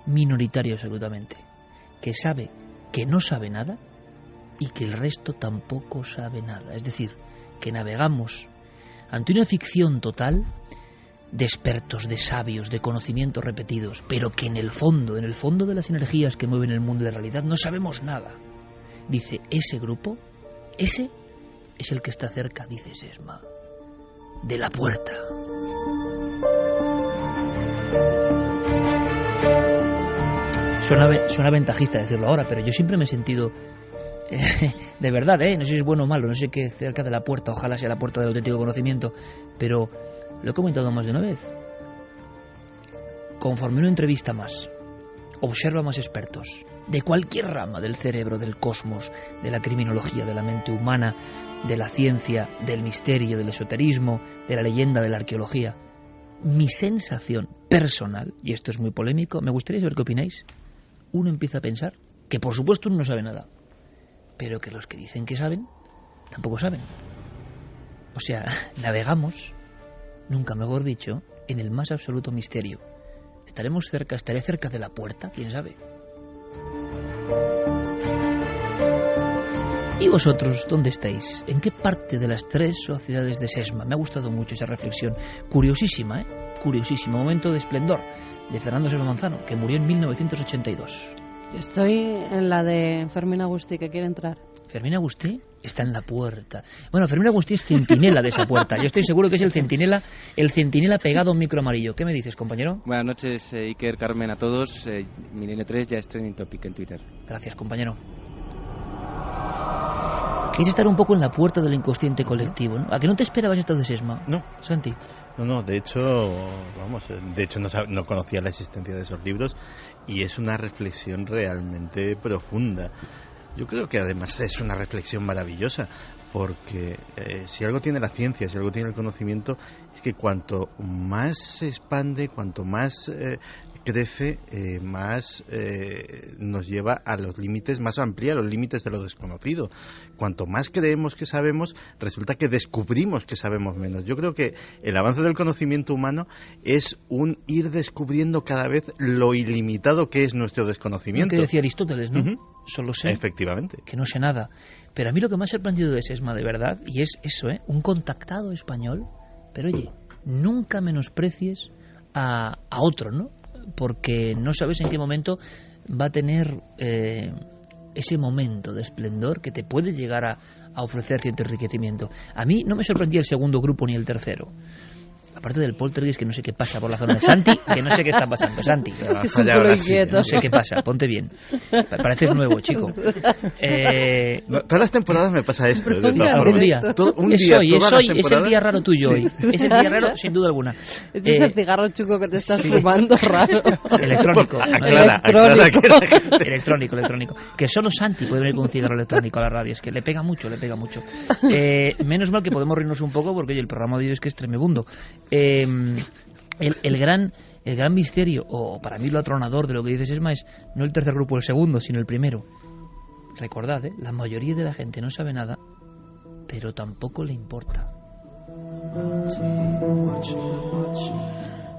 minoritario absolutamente, que sabe que no sabe nada y que el resto tampoco sabe nada. Es decir, que navegamos ante una ficción total de expertos, de sabios, de conocimientos repetidos, pero que en el fondo de las energías que mueven el mundo de la realidad, no sabemos nada. Dice, ese grupo, ese es el que está cerca, dice Sesma, de la puerta. Suena ventajista decirlo ahora, pero yo siempre me he sentido, de verdad, no sé si es bueno o malo, no sé qué, cerca de la puerta, ojalá sea la puerta del auténtico conocimiento, pero lo he comentado más de una vez. Conforme uno entrevista más, observa más expertos, de cualquier rama del cerebro, del cosmos, de la criminología, de la mente humana, de la ciencia, del misterio, del esoterismo, de la leyenda, de la arqueología, mi sensación personal, y esto es muy polémico, me gustaría saber qué opináis, uno empieza a pensar que por supuesto uno no sabe nada, pero que los que dicen que saben, tampoco saben. O sea, navegamos, nunca mejor dicho, en el más absoluto misterio. Estaré cerca de la puerta, quién sabe. ¿Y vosotros dónde estáis? ¿En qué parte de las 3 sociedades de Sesma? Me ha gustado mucho esa reflexión. Curiosísima, curiosísima. Momento de esplendor de Fernando Sesma Manzano, que murió en 1982. Yo estoy en la de Fermín Agustí, que quiere entrar. Fermín Agustí está en la puerta. Bueno, Fermín Agustí es centinela de esa puerta. Yo estoy seguro que es el centinela pegado a un micro amarillo. ¿Qué me dices, compañero? Buenas noches, Iker, Carmen, a todos. Milenio 3 ya es trending topic en Twitter. Gracias, compañero. Quieres estar un poco en la puerta del inconsciente colectivo, ¿no? ¿A que no te esperabas esto de Sesma? No. Santi. No, de hecho no conocía la existencia de esos libros y es una reflexión realmente profunda. Yo creo que además es una reflexión maravillosa, porque si algo tiene la ciencia, si algo tiene el conocimiento, es que cuanto más se expande, cuanto más crece, más nos lleva a los límites, más amplía los límites de lo desconocido. Cuanto más creemos que sabemos, resulta que descubrimos que sabemos menos. Yo creo que el avance del conocimiento humano es un ir descubriendo cada vez lo ilimitado que es nuestro desconocimiento. Lo que decía Aristóteles, ¿no? Solo sé. Efectivamente. Que no sé nada. Pero a mí lo que me ha sorprendido de Sesma, de verdad, y es eso, un contactado español, pero oye, nunca menosprecies a otro, ¿no? Porque no sabes en qué momento va a tener ese momento de esplendor que te puede llegar a ofrecer cierto enriquecimiento. A mí no me sorprendía el segundo grupo ni el tercero. Aparte del poltergeist, que no sé qué pasa por la zona de Santi, que no sé qué está pasando. Santi, no sé qué pasa, ponte bien. Pareces nuevo, chico. Todas las temporadas me pasa esto. Un día. Es el día raro tuyo hoy. Es el día raro, sin duda alguna. Ese es el cigarro chuco que te estás fumando raro. Electrónico. Electrónico. Que solo Santi puede venir con un cigarro electrónico a la radio. Es que le pega mucho. Menos mal que podemos reírnos un poco, porque oye, el programa de hoy es que es tremebundo. El gran misterio, o para mí lo atronador de lo que dice Sesma, es no el tercer grupo, el segundo, sino el primero. Recordad, la mayoría de la gente no sabe nada, pero tampoco le importa.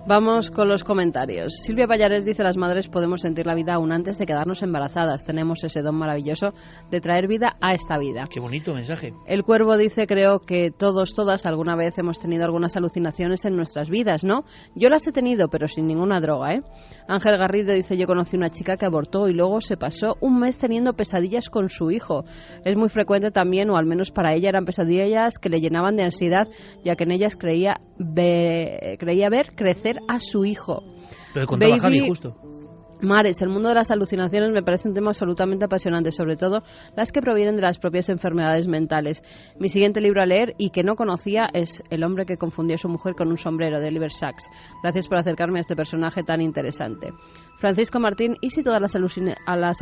Vamos con los comentarios. Silvia Pallares dice: las madres podemos sentir la vida aún antes de quedarnos embarazadas. Tenemos ese don maravilloso de traer vida a esta vida. Qué bonito mensaje. El Cuervo dice: creo que todas alguna vez hemos tenido algunas alucinaciones en nuestras vidas, ¿no? Yo las he tenido, pero sin ninguna droga, ¿eh? Ángel Garrido dice: yo conocí una chica que abortó y luego se pasó un mes teniendo pesadillas con su hijo. Es muy frecuente también, o al menos para ella eran pesadillas que le llenaban de ansiedad, ya que en ellas creía ver crecer a su hijo. Lo que contaba Javi, justo. Mares, el mundo de las alucinaciones me parece un tema absolutamente apasionante, sobre todo las que provienen de las propias enfermedades mentales. Mi siguiente libro a leer y que no conocía es El hombre que confundió a su mujer con un sombrero, de Oliver Sacks. Gracias por acercarme a este personaje tan interesante. Francisco Martín: ¿y si todas las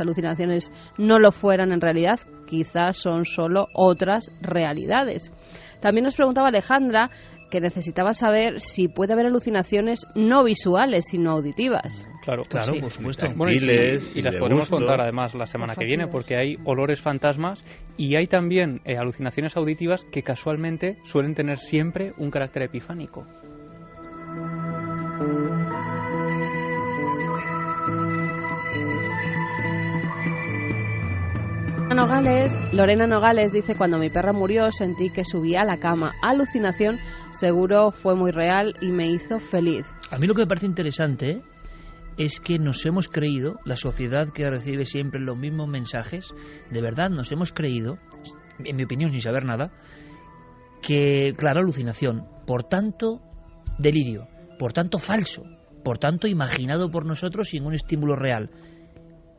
alucinaciones no lo fueran en realidad? Quizás son solo otras realidades. También nos preguntaba Alejandra, que necesitaba saber si puede haber alucinaciones no visuales, sino auditivas. Claro, sí, por supuesto. Bueno, y las podemos contar además la semana que viene, porque hay olores fantasmas y hay también alucinaciones auditivas que casualmente suelen tener siempre un carácter epifánico. Lorena Nogales dice: cuando mi perra murió sentí que subía a la cama. Alucinación, seguro fue muy real y me hizo feliz. A mí lo que me parece interesante es que nos hemos creído, la sociedad que recibe siempre los mismos mensajes, de verdad nos hemos creído, en mi opinión sin saber nada, que, claro, alucinación, por tanto delirio, por tanto falso, por tanto imaginado por nosotros sin un estímulo real.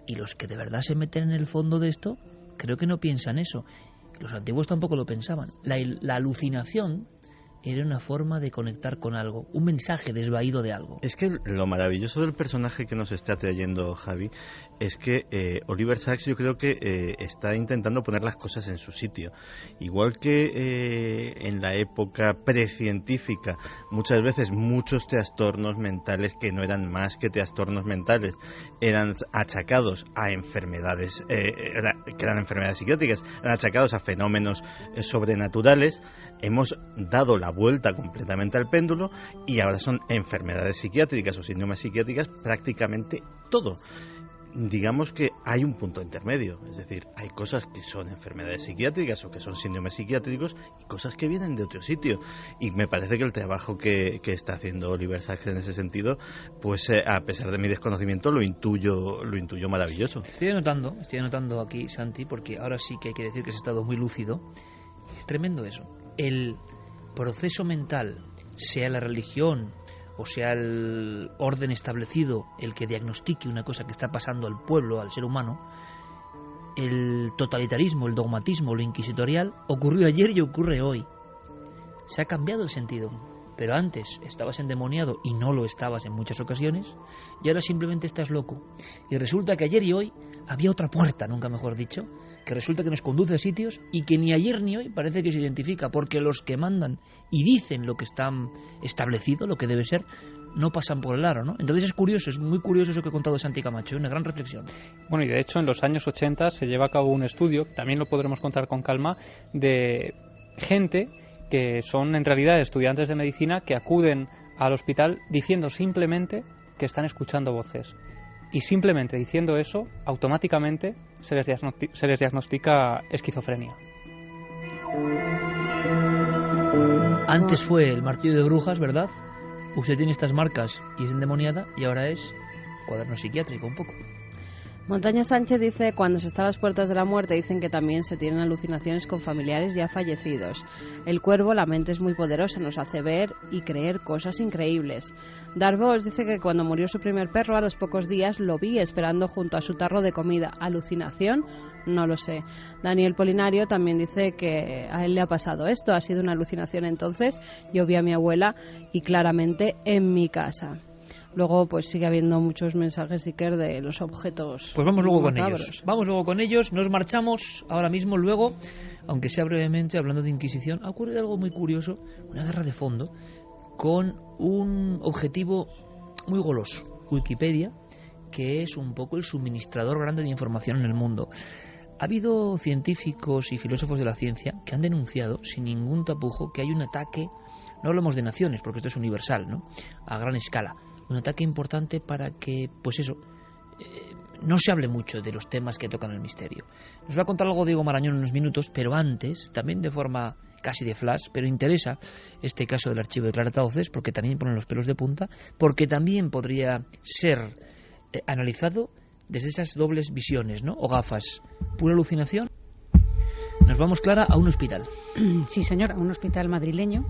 Y los que de verdad se meten en el fondo de esto, creo que no piensan eso. Los antiguos tampoco lo pensaban. La alucinación era una forma de conectar con algo, un mensaje desvaído de algo. Es que lo maravilloso del personaje que nos está trayendo Javi es que Oliver Sacks, yo creo que está intentando poner las cosas en su sitio. Igual que en la época precientífica, muchas veces muchos trastornos mentales que no eran más que trastornos mentales eran achacados a enfermedades, que eran enfermedades psiquiátricas, eran achacados a fenómenos sobrenaturales. Hemos dado la vuelta completamente al péndulo y ahora son enfermedades psiquiátricas o síndromes psiquiátricas prácticamente todo. Digamos que hay un punto intermedio, es decir, hay cosas que son enfermedades psiquiátricas o que son síndromes psiquiátricos y cosas que vienen de otro sitio. Y me parece que el trabajo que está haciendo Oliver Sacks en ese sentido, pues a pesar de mi desconocimiento lo intuyo maravilloso. Estoy anotando aquí, Santi, porque ahora sí que hay que decir que has estado muy lúcido. Es tremendo eso. El proceso mental, sea la religión o sea el orden establecido el que diagnostique una cosa que está pasando al pueblo, al ser humano, el totalitarismo, el dogmatismo, lo inquisitorial, ocurrió ayer y ocurre hoy. Se ha cambiado el sentido. Pero antes estabas endemoniado y no lo estabas en muchas ocasiones, y ahora simplemente estás loco. Y resulta que ayer y hoy había otra puerta, nunca mejor dicho, que resulta que nos conduce a sitios y que ni ayer ni hoy parece que se identifica, porque los que mandan y dicen lo que está establecido, lo que debe ser, no pasan por el aro, ¿no? Entonces es curioso, es muy curioso eso que ha contado Santi Camacho, una gran reflexión. Bueno, y de hecho en los años 80 se lleva a cabo un estudio, también lo podremos contar con calma, de gente que son en realidad estudiantes de medicina que acuden al hospital diciendo simplemente que están escuchando voces. Y simplemente diciendo eso, automáticamente se les diagnostica esquizofrenia. Antes fue el martillo de brujas, ¿verdad? Usted tiene estas marcas y es endemoniada, y ahora es cuaderno psiquiátrico un poco. Montaña Sánchez dice: cuando se está a las puertas de la muerte dicen que también se tienen alucinaciones con familiares ya fallecidos. El Cuervo, la mente es muy poderosa, nos hace ver y creer cosas increíbles. Darvos dice que cuando murió su primer perro, a los pocos días lo vi esperando junto a su tarro de comida. ¿Alucinación? No lo sé. Daniel Polinario también dice que a él le ha pasado esto, ha sido una alucinación. Entonces yo vi a mi abuela y claramente en mi casa. Luego pues sigue habiendo muchos mensajes, Iker, de los objetos. Pues vamos luego macabros. con ellos. Vamos luego con ellos. Nos marchamos ahora mismo. Luego, aunque sea brevemente, hablando de Inquisición, ha ocurrido algo muy curioso, una guerra de fondo, con un objetivo muy goloso. Wikipedia, que es un poco el suministrador grande de información en el mundo. Ha habido científicos y filósofos de la ciencia que han denunciado, sin ningún tapujo, que hay un ataque no hablamos de naciones, porque esto es universal, ¿no? A gran escala. Un ataque importante para que, pues eso, no se hable mucho de los temas que tocan el misterio. Nos va a contar algo Diego Marañón en unos minutos, pero antes, también de forma casi de flash, pero interesa este caso del archivo de Clara Tauces, porque también pone los pelos de punta, porque también podría ser analizado desde esas dobles visiones, ¿no? O gafas. ¿Pura alucinación? Nos vamos, Clara, a un hospital. Sí, señor, a un hospital madrileño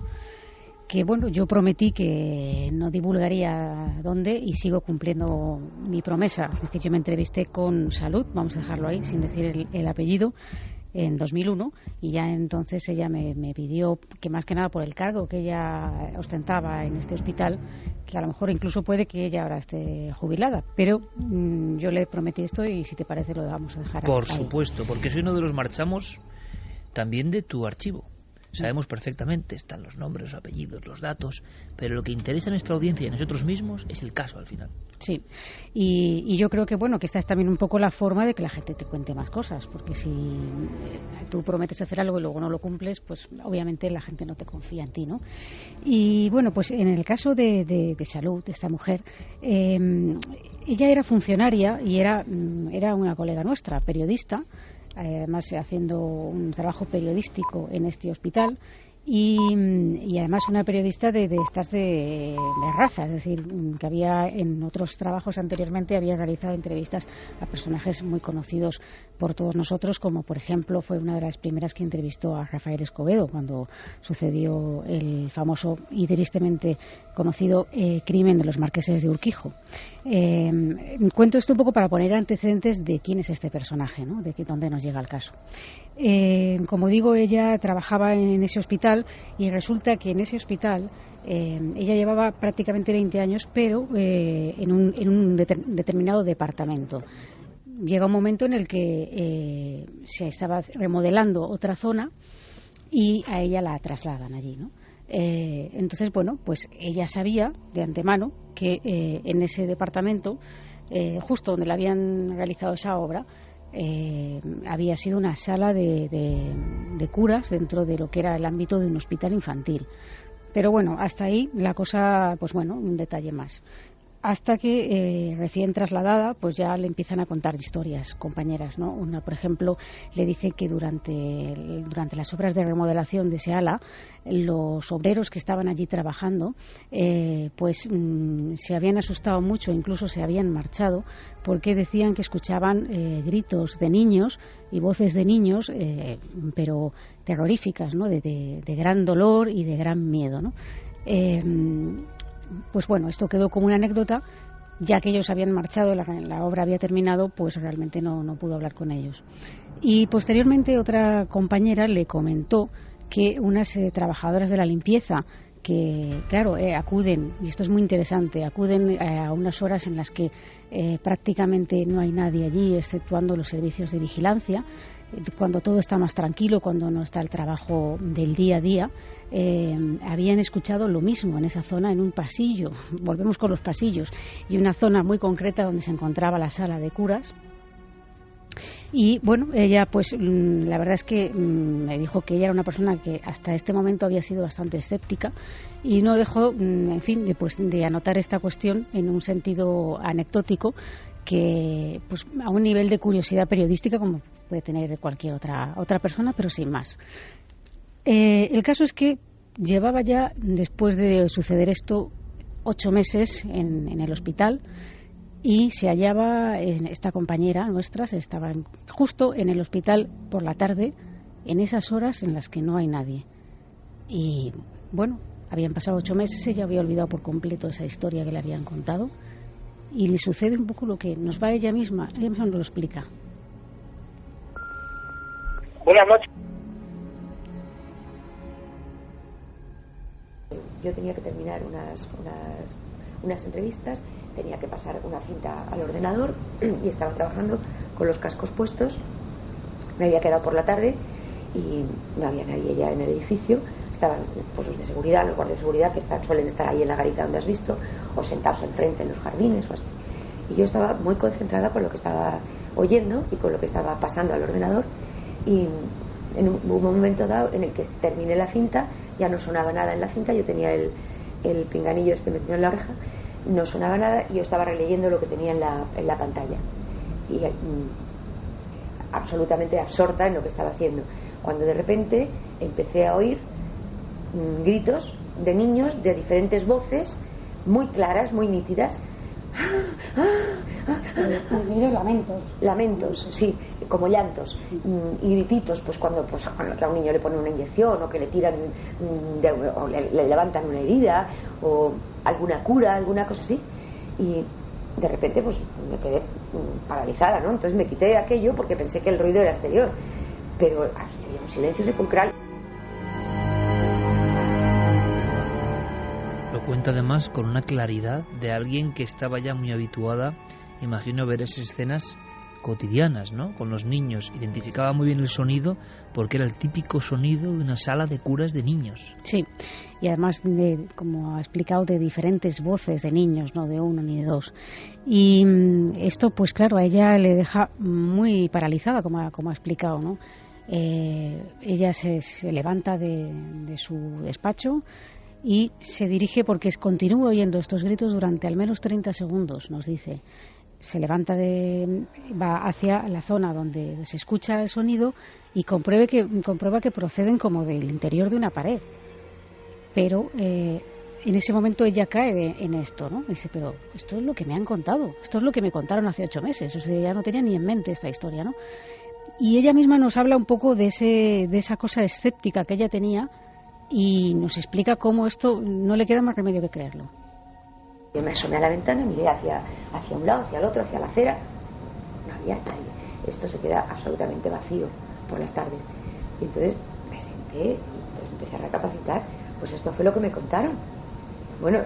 que, bueno, yo prometí que no divulgaría dónde y sigo cumpliendo mi promesa. Es decir, yo me entrevisté con Salud, vamos a dejarlo ahí sin decir el apellido, en 2001, y ya entonces ella me pidió que, más que nada por el cargo que ella ostentaba en este hospital, que a lo mejor incluso puede que ella ahora esté jubilada, pero yo le prometí esto y si te parece lo vamos a dejar por ahí. Supuesto, porque soy uno de los marchamos también de tu archivo. Sabemos perfectamente, están los nombres, los apellidos, los datos, pero lo que interesa a nuestra audiencia y a nosotros mismos es el caso al final. Sí, y yo creo que, bueno, que esta es también un poco la forma de que la gente te cuente más cosas, porque si tú prometes hacer algo y luego no lo cumples, pues obviamente la gente no te confía en ti, ¿no? Y bueno, pues en el caso de Salud, de esta mujer, ella era funcionaria y era una colega nuestra, periodista, además haciendo un trabajo periodístico en este hospital y además una periodista de estas de raza, es decir, que había en otros trabajos anteriormente había realizado entrevistas a personajes muy conocidos por todos nosotros, como por ejemplo fue una de las primeras que entrevistó a Rafael Escobedo cuando sucedió el famoso y tristemente conocido crimen de los marqueses de Urquijo. Cuento esto un poco para poner antecedentes de quién es este personaje, ¿no? De dónde nos llega el caso. Como digo, ella trabajaba en ese hospital y resulta que en ese hospital ella llevaba prácticamente 20 años, pero en un determinado departamento. Llega un momento en el que se estaba remodelando otra zona y a ella la trasladan allí, ¿no? Entonces, bueno, pues ella sabía de antemano que en ese departamento, justo donde le habían realizado esa obra, había sido una sala de curas dentro de lo que era el ámbito de un hospital infantil. Pero bueno, hasta ahí la cosa, pues bueno, un detalle más. Hasta que recién trasladada, pues ya le empiezan a contar historias, compañeras, ¿no? Una, por ejemplo, le dice que durante las obras de remodelación de ese ala, los obreros que estaban allí trabajando, se habían asustado mucho, incluso se habían marchado, porque decían que escuchaban gritos de niños y voces de niños, pero terroríficas, ¿no? De gran dolor y de gran miedo, ¿no? Pues bueno, esto quedó como una anécdota, ya que ellos habían marchado, la obra había terminado, pues realmente no pudo hablar con ellos. Y posteriormente otra compañera le comentó que unas trabajadoras de la limpieza que, claro, acuden, y esto es muy interesante, acuden a unas horas en las que prácticamente no hay nadie allí, exceptuando los servicios de vigilancia, cuando todo está más tranquilo, cuando no está el trabajo del día a día, habían escuchado lo mismo en esa zona, en un pasillo. Volvemos con los pasillos, y una zona muy concreta donde se encontraba la sala de curas. Y bueno, ella pues la verdad es que me dijo que ella era una persona que hasta este momento había sido bastante escéptica y no dejó, en fin, de anotar esta cuestión en un sentido anecdótico, que pues a un nivel de curiosidad periodística como puede tener cualquier otra persona, pero sin más. El caso es que llevaba ya, después de suceder esto, 8 meses en el hospital, y se hallaba esta compañera nuestra, estaba justo en el hospital por la tarde, en esas horas en las que no hay nadie. Y bueno, habían pasado 8 meses, ella había olvidado por completo esa historia que le habían contado, y le sucede un poco lo que nos va ella misma nos lo explica. Buenas noches. Yo tenía que terminar unas entrevistas, tenía que pasar una cinta al ordenador y estaba trabajando con los cascos puestos. Me había quedado por la tarde y no había nadie ya en el edificio. Estaban pues, los de seguridad, los guardias de seguridad que suelen estar ahí en la garita donde has visto, o sentados enfrente en los jardines o así. Y yo estaba muy concentrada con lo que estaba oyendo y con lo que estaba pasando al ordenador, y hubo un momento dado en el que terminé la cinta, ya no sonaba nada en la cinta, yo tenía el pinganillo este metido en la oreja, no sonaba nada y yo estaba releyendo lo que tenía en la pantalla y absolutamente absorta en lo que estaba haciendo, cuando de repente empecé a oír gritos de niños de diferentes voces muy claras, muy nítidas. Lamentos, sí, como llantos y grititos, pues cuando a un niño le ponen una inyección o que le tiran o le levantan una herida o alguna cura, alguna cosa así, y de repente pues me quedé paralizada, ¿no? Entonces me quité aquello porque pensé que el ruido era exterior, pero había un silencio sepulcral. Lo cuenta además con una claridad de alguien que estaba ya muy habituada, imagino, a ver esas escenas cotidianas, ¿no? Con los niños. Identificaba muy bien el sonido porque era el típico sonido de una sala de curas de niños. Sí, y además, como ha explicado, de diferentes voces de niños, no de uno ni de dos. Y esto, pues claro, a ella le deja muy paralizada, como ha explicado, ¿no? Ella se levanta de su despacho y se dirige, porque continúa oyendo estos gritos durante al menos 30 segundos, nos dice. Se levanta, va hacia la zona donde se escucha el sonido y comprueba que proceden como del interior de una pared. Pero en ese momento ella cae en esto, ¿no? Dice, pero esto es lo que me han contado, esto es lo que me contaron hace 8 meses. O sea, ya no tenía ni en mente esta historia, ¿no? Y ella misma nos habla un poco de esa cosa escéptica que ella tenía y nos explica cómo esto no le queda más remedio que creerlo. Yo me asomé a la ventana, miré hacia un lado, hacia el otro, hacia la acera. No había nadie. Esto se queda absolutamente vacío por las tardes. Y entonces me senté y entonces empecé a recapacitar. Pues esto fue lo que me contaron. Bueno,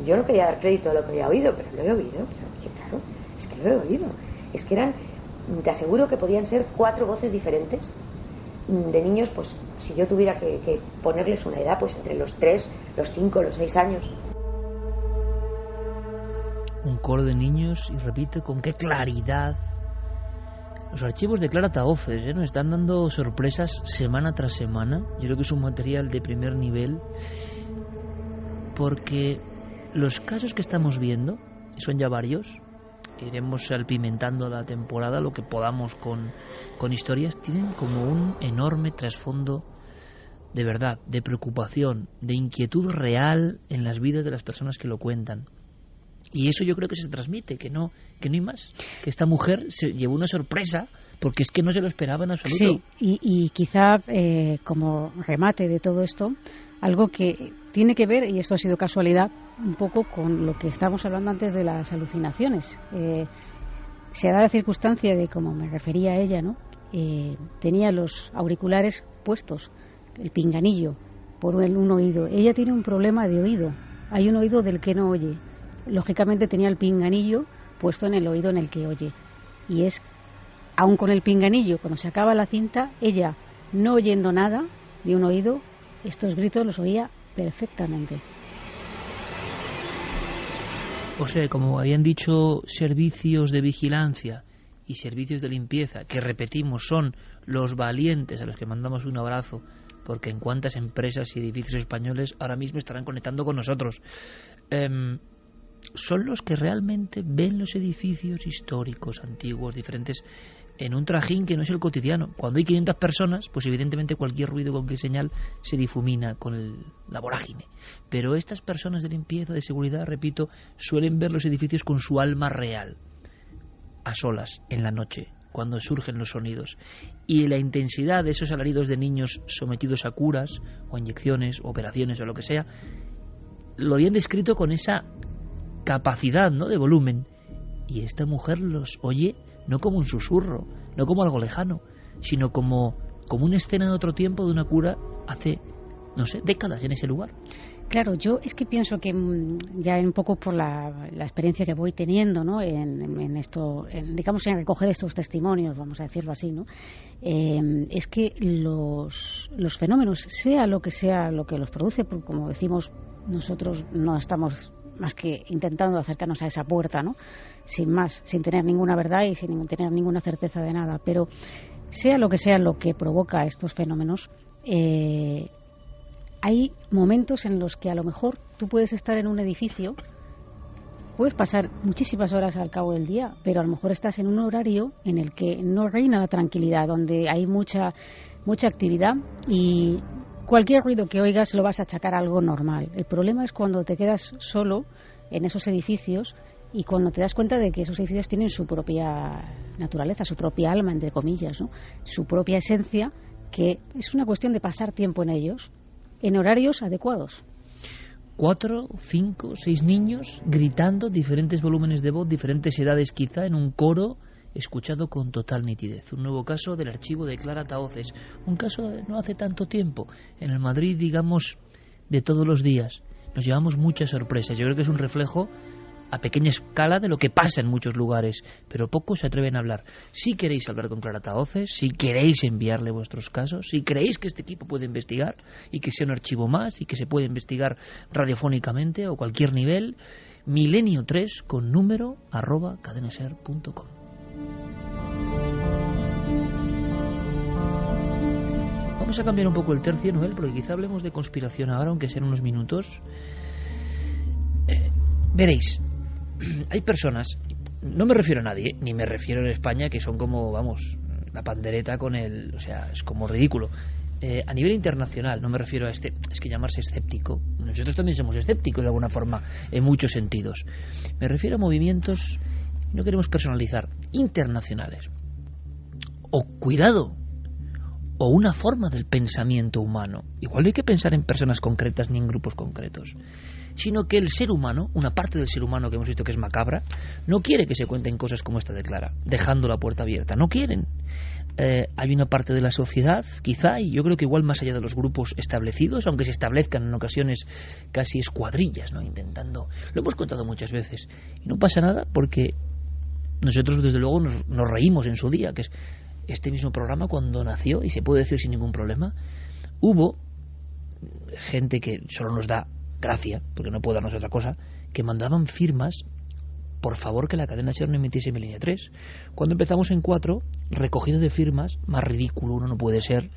yo no quería dar crédito a lo que había oído, pero lo he oído. Pero claro, es que lo he oído. Es que te aseguro que podían ser 4 voces diferentes de niños, pues si yo tuviera que ponerles una edad, pues entre los 3, los 5, los 6 años. Un coro de niños, y repite con qué claridad. Los archivos de Clara Tahoces nos están dando sorpresas semana tras semana. Yo creo que es un material de primer nivel, porque los casos que estamos viendo, y son ya varios, iremos salpimentando la temporada lo que podamos con historias, tienen como un enorme trasfondo de verdad, de preocupación, de inquietud real en las vidas de las personas que lo cuentan. Y eso yo creo que se transmite, que no hay más. Que esta mujer se llevó una sorpresa porque es que no se lo esperaba en absoluto. Sí, y quizá como remate de todo esto, algo que tiene que ver, y esto ha sido casualidad, un poco con lo que estábamos hablando antes de las alucinaciones. Se da la circunstancia de, como me refería a ella, ¿no? Tenía los auriculares puestos, el pinganillo, por un oído. Ella tiene un problema de oído. Hay un oído del que no oye. Lógicamente tenía el pinganillo puesto en el oído en el que oye. Y es, aun con el pinganillo, cuando se acaba la cinta, ella, no oyendo nada de un oído, estos gritos los oía perfectamente. O sea, como habían dicho servicios de vigilancia y servicios de limpieza, que repetimos son los valientes a los que mandamos un abrazo, porque en cuántas empresas y edificios españoles ahora mismo estarán conectando con nosotros, son los que realmente ven los edificios históricos, antiguos, diferentes, en un trajín que no es el cotidiano. Cuando hay 500 personas, pues evidentemente cualquier ruido, cualquier señal se difumina con la vorágine. Pero estas personas de limpieza, de seguridad, repito, suelen ver los edificios con su alma real, a solas, en la noche, cuando surgen los sonidos. Y la intensidad de esos alaridos de niños sometidos a curas, o inyecciones, o operaciones, o lo que sea, lo habían descrito con esa capacidad, ¿no?, de volumen. Y esta mujer los oye no como un susurro, no como algo lejano, sino como una escena de otro tiempo, de una cura hace, no sé, décadas en ese lugar. Claro, yo es que pienso que ya un poco por la experiencia que voy teniendo, ¿no?, en esto, digamos, en recoger estos testimonios, vamos a decirlo así, ¿no?, es que los fenómenos, sea lo que los produce, porque como decimos, nosotros no estamos más que intentando acercarnos a esa puerta, ¿no?, sin más, sin tener ninguna verdad y sin tener ninguna certeza de nada, pero sea lo que provoca estos fenómenos, hay momentos en los que a lo mejor tú puedes estar en un edificio, puedes pasar muchísimas horas al cabo del día, pero a lo mejor estás en un horario en el que no reina la tranquilidad, donde hay mucha actividad y cualquier ruido que oigas lo vas a achacar a algo normal. El problema es cuando te quedas solo en esos edificios y cuando te das cuenta de que esos edificios tienen su propia naturaleza, su propia alma, entre comillas, ¿no? Su propia esencia, que es una cuestión de pasar tiempo en ellos, en horarios adecuados. 4, 5, 6 niños gritando, diferentes volúmenes de voz, diferentes edades quizá, en un coro escuchado con total nitidez. Un nuevo caso del archivo de Clara Tahoces, un caso de no hace tanto tiempo, en el Madrid, digamos, de todos los días. Nos llevamos muchas sorpresas. Yo creo que es un reflejo a pequeña escala de lo que pasa en muchos lugares, pero pocos se atreven a hablar. Si queréis hablar con Clara Tahoces, si queréis enviarle vuestros casos, si creéis que este equipo puede investigar y que sea un archivo más y que se puede investigar radiofónicamente o cualquier nivel, milenio3 con número @cadenaser.com. Vamos a cambiar un poco el tercio, Noel, porque quizá hablemos de conspiración ahora, aunque sean unos minutos. Veréis, hay personas, no me refiero a nadie, ni me refiero en España, que son como, vamos, la pandereta con el... O sea, es como ridículo. A nivel internacional, no me refiero a es que llamarse escéptico. Nosotros también somos escépticos de alguna forma, en muchos sentidos. Me refiero a movimientos, no queremos personalizar, internacionales. O cuidado, o una forma del pensamiento humano. Igual no hay que pensar en personas concretas ni en grupos concretos, sino que el ser humano, una parte del ser humano que hemos visto que es macabra, no quiere que se cuenten cosas como esta de Clara, dejando la puerta abierta. No quieren. Hay una parte de la sociedad, quizá, y yo creo que igual más allá de los grupos establecidos, aunque se establezcan en ocasiones casi escuadrillas, ¿no? Intentando... Lo hemos contado muchas veces. Y no pasa nada porque nosotros, desde luego, nos reímos en su día, que es este mismo programa cuando nació, y se puede decir sin ningún problema, hubo gente que solo nos da gracia, porque no puedo darnos otra cosa, que mandaban firmas, por favor que la cadena SER no emitiese Milenio 3. Cuando empezamos en 4, recogido de firmas, más ridículo uno no puede ser,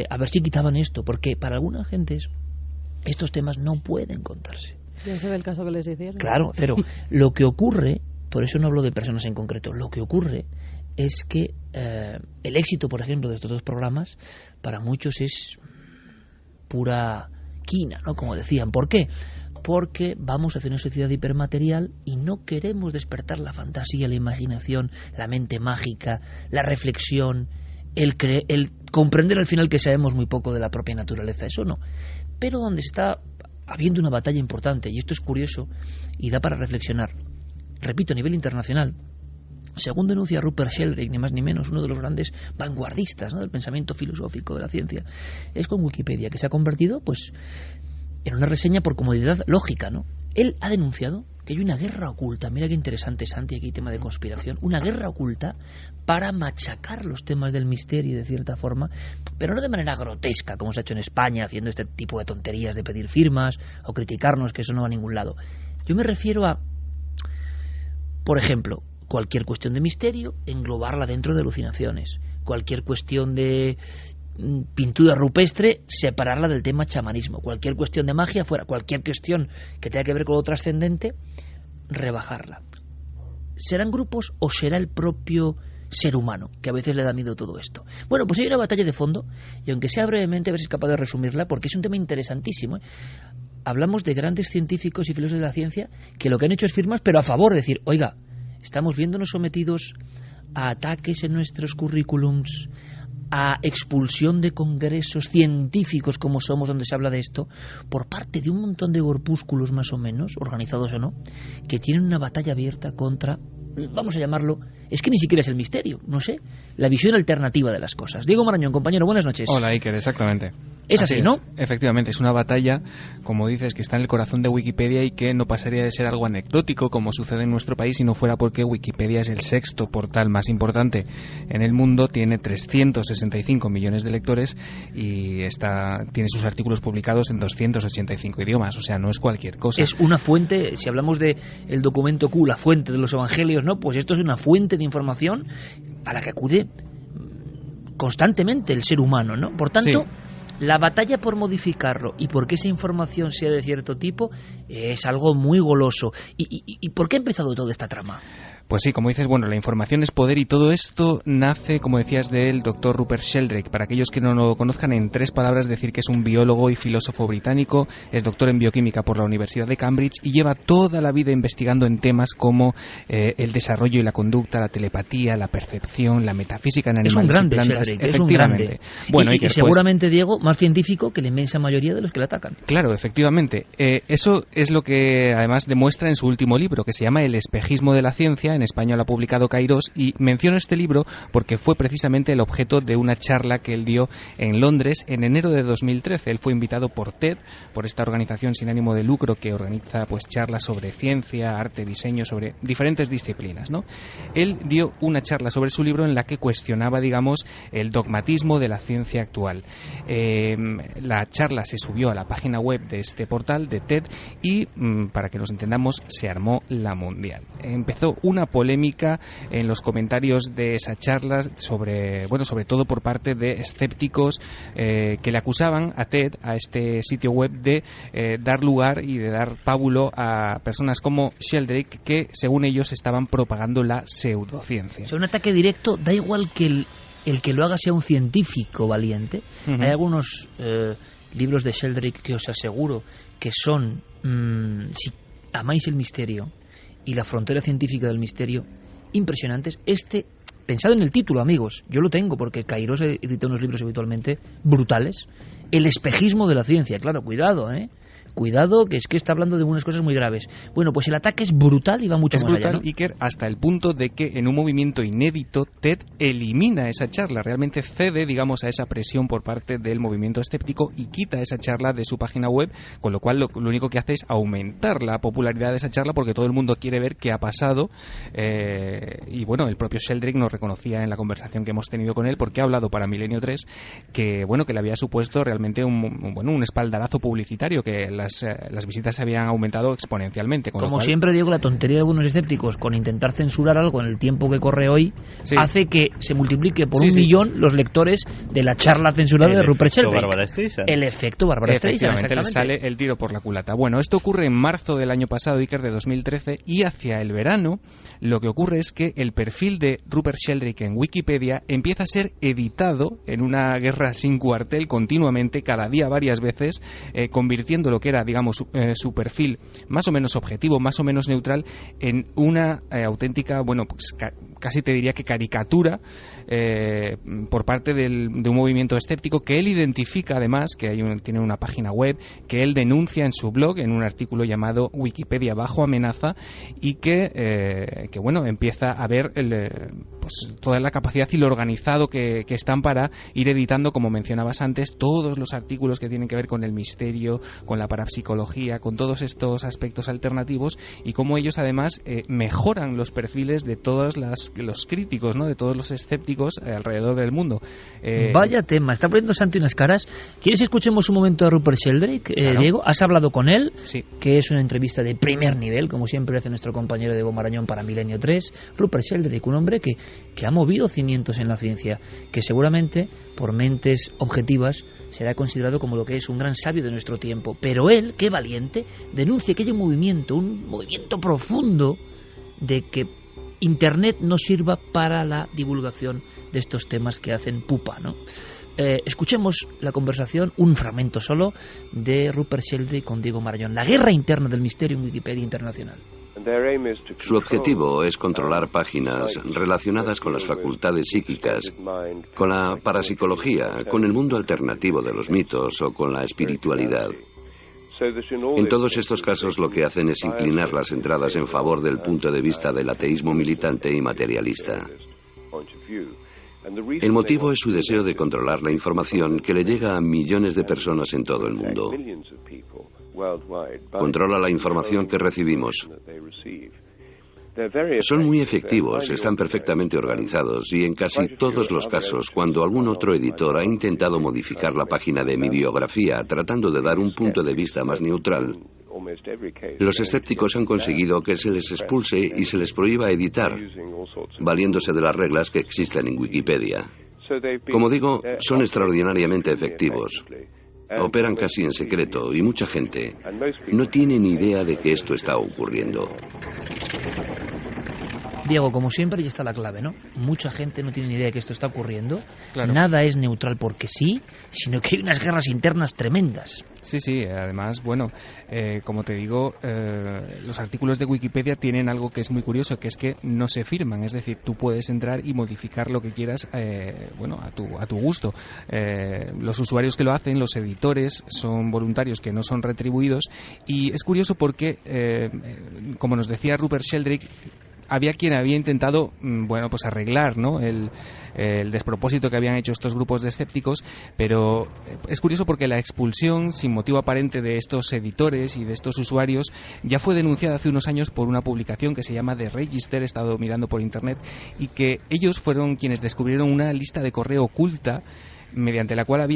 a ver si quitaban esto, porque para algunas gentes estos temas no pueden contarse. Ya se ve el caso que les hicieron. Claro, cero. Lo que ocurre, por eso no hablo de personas en concreto, lo que ocurre es que el éxito, por ejemplo, de estos dos programas, para muchos es pura quina, ¿no? Como decían. ¿Por qué? Porque vamos hacia una sociedad hipermaterial y no queremos despertar la fantasía, la imaginación, la mente mágica, la reflexión, el comprender al final que sabemos muy poco de la propia naturaleza. Eso no. Pero donde está habiendo una batalla importante, y esto es curioso y da para reflexionar, repito, a nivel internacional, según denuncia Rupert Sheldrake, ni más ni menos, uno de los grandes vanguardistas, ¿no?, del pensamiento filosófico de la ciencia, es con Wikipedia, que se ha convertido pues en una reseña por comodidad lógica, ¿no? Él ha denunciado que hay una guerra oculta, mira qué interesante, Santi, aquí tema de conspiración, una guerra oculta para machacar los temas del misterio de cierta forma, pero no de manera grotesca, como se ha hecho en España, haciendo este tipo de tonterías de pedir firmas o criticarnos, que eso no va a ningún lado. Yo me refiero a, por ejemplo, cualquier cuestión de misterio, englobarla dentro de alucinaciones. Cualquier cuestión de pintura rupestre, separarla del tema chamanismo. Cualquier cuestión de magia, fuera. Cualquier cuestión que tenga que ver con lo trascendente, rebajarla. ¿Serán grupos o será el propio ser humano, que a veces le da miedo todo esto? Bueno, pues hay una batalla de fondo, y aunque sea brevemente, a ver si es capaz de resumirla, porque es un tema interesantísimo, ¿eh? Hablamos de grandes científicos y filósofos de la ciencia que lo que han hecho es firmas, pero a favor, de decir, oiga, estamos viéndonos sometidos a ataques en nuestros currículums, a expulsión de congresos científicos como somos, donde se habla de esto, por parte de un montón de corpúsculos más o menos, organizados o no, que tienen una batalla abierta contra, vamos a llamarlo, es que ni siquiera es el misterio, no sé, la visión alternativa de las cosas. Diego Marañón, compañero, buenas noches. Hola, Iker, exactamente. Es así, ¿no? Efectivamente, es una batalla, como dices, que está en el corazón de Wikipedia y que no pasaría de ser algo anecdótico como sucede en nuestro país si no fuera porque Wikipedia es el sexto portal más importante en el mundo, tiene 365 millones de lectores y tiene sus artículos publicados en 285 idiomas, o sea, no es cualquier cosa. Es una fuente, si hablamos de el documento Q, la fuente de los evangelios, ¿no? Pues esto es una fuente de información a la que acude constantemente el ser humano, ¿no? Por tanto... Sí. La batalla por modificarlo y por que esa información sea de cierto tipo es algo muy goloso. ¿Y por qué ha empezado toda esta trama? Pues sí, como dices, bueno, la información es poder y todo esto nace, como decías, del doctor Rupert Sheldrake. Para aquellos que no lo conozcan, en 3 palabras decir que es un biólogo y filósofo británico, es doctor en bioquímica por la Universidad de Cambridge y lleva toda la vida investigando en temas como el desarrollo y la conducta, la telepatía, la percepción, la metafísica en animales y plantas. Sheldrake, es un grande. Bueno, y seguramente, Diego, más científico que la inmensa mayoría de los que le atacan. Claro, efectivamente. Eso es lo que además demuestra en su último libro, que se llama El espejismo de la ciencia. En español ha publicado Kairos, y menciono este libro porque fue precisamente el objeto de una charla que él dio en Londres en enero de 2013. Él fue invitado por TED, por esta organización sin ánimo de lucro que organiza pues charlas sobre ciencia, arte, diseño, sobre diferentes disciplinas, ¿no? Él dio una charla sobre su libro en la que cuestionaba, digamos, el dogmatismo de la ciencia actual. La charla se subió a la página web de este portal de TED y, para que nos entendamos, se armó la mundial. Empezó una polémica en los comentarios de esa charla sobre todo por parte de escépticos que le acusaban a TED, a este sitio web, de dar lugar y de dar pábulo a personas como Sheldrake que, según ellos, estaban propagando la pseudociencia. O sea, un ataque directo, da igual que el que lo haga sea un científico valiente. Uh-huh. Hay algunos libros de Sheldrake que os aseguro que son, si amáis el misterio y la frontera científica del misterio, impresionantes. Pensad en el título, amigos, yo lo tengo porque Kairos edita unos libros habitualmente brutales. El espejismo de la ciencia, claro, cuidado, cuidado, que es que está hablando de unas cosas muy graves. Bueno, pues el ataque es brutal y va mucho más allá, ¿no? Iker, hasta el punto de que en un movimiento inédito TED elimina esa charla, realmente cede, digamos, a esa presión por parte del movimiento escéptico y quita esa charla de su página web, con lo cual lo único que hace es aumentar la popularidad de esa charla porque todo el mundo quiere ver qué ha pasado. Y bueno, el propio Sheldrake nos reconocía en la conversación que hemos tenido con él, porque ha hablado para Milenio 3 que le había supuesto realmente un espaldarazo publicitario, que las visitas se habían aumentado exponencialmente. Como siempre digo, la tontería de algunos escépticos con intentar censurar algo en el tiempo que corre hoy hace que se multiplique por un millón los lectores de la charla censurada de Rupert Sheldrake. El efecto Bárbara Streisand. Efectivamente, le sale el tiro por la culata. Bueno, esto ocurre en marzo del año pasado, Iker, de 2013, y hacia el verano lo que ocurre es que el perfil de Rupert Sheldrake en Wikipedia empieza a ser editado en una guerra sin cuartel continuamente, cada día varias veces, convirtiendo lo que era, digamos, su perfil más o menos objetivo, más o menos neutral, en una auténtica, pues casi te diría que caricatura por parte de un movimiento escéptico que él identifica, además, que tiene una página web, que él denuncia en su blog, en un artículo llamado Wikipedia bajo amenaza, y que empieza a ver toda la capacidad y lo organizado que están para ir editando, como mencionabas antes, todos los artículos que tienen que ver con el misterio, con la parapsicología, con todos estos aspectos alternativos, y cómo ellos además mejoran los perfiles de todos los críticos, ¿no?, de todos los escépticos alrededor del mundo. Vaya tema, está poniendo Santi unas caras. ¿Quieres que escuchemos un momento a Rupert Sheldrake, claro. Diego? ¿Has hablado con él? Sí. Que es una entrevista de primer nivel, como siempre hace nuestro compañero Diego Marañón para Milenio 3. Rupert Sheldrake, un hombre que ha movido cimientos en la ciencia, que seguramente por mentes objetivas será considerado como lo que es un gran sabio de nuestro tiempo. Pero él, qué valiente, denuncia que hay un movimiento profundo de que Internet no sirva para la divulgación de estos temas que hacen pupa, ¿no? Escuchemos la conversación, un fragmento solo, de Rupert Sheldrake con Diego Marañón. La guerra interna del misterio en Wikipedia Internacional. Su objetivo es controlar páginas relacionadas con las facultades psíquicas, con la parapsicología, con el mundo alternativo de los mitos o con la espiritualidad. En todos estos casos lo que hacen es inclinar las entradas en favor del punto de vista del ateísmo militante y materialista. El motivo es su deseo de controlar la información que le llega a millones de personas en todo el mundo. Controla la información que recibimos. Son muy efectivos, están perfectamente organizados y en casi todos los casos, cuando algún otro editor ha intentado modificar la página de mi biografía tratando de dar un punto de vista más neutral, los escépticos han conseguido que se les expulse y se les prohíba editar, valiéndose de las reglas que existen en Wikipedia. Como digo, son extraordinariamente efectivos. Operan casi en secreto y mucha gente no tiene ni idea de que esto está ocurriendo. Diego, como siempre, ya está la clave, ¿no? Mucha gente no tiene ni idea de que esto está ocurriendo. Claro. Nada es neutral porque sí, sino que hay unas guerras internas tremendas. Sí, además, bueno, como te digo, los artículos de Wikipedia tienen algo que es muy curioso, que es que no se firman, es decir, tú puedes entrar y modificar lo que quieras, a tu gusto. Los usuarios que lo hacen, los editores, son voluntarios que no son retribuidos, y es curioso porque, como nos decía Rupert Sheldrake, había quien había intentado, pues arreglar, ¿no?, el despropósito que habían hecho estos grupos de escépticos, pero es curioso porque la expulsión sin motivo aparente de estos editores y de estos usuarios ya fue denunciada hace unos años por una publicación que se llama The Register, he estado mirando por internet, y que ellos fueron quienes descubrieron una lista de correo oculta mediante la cual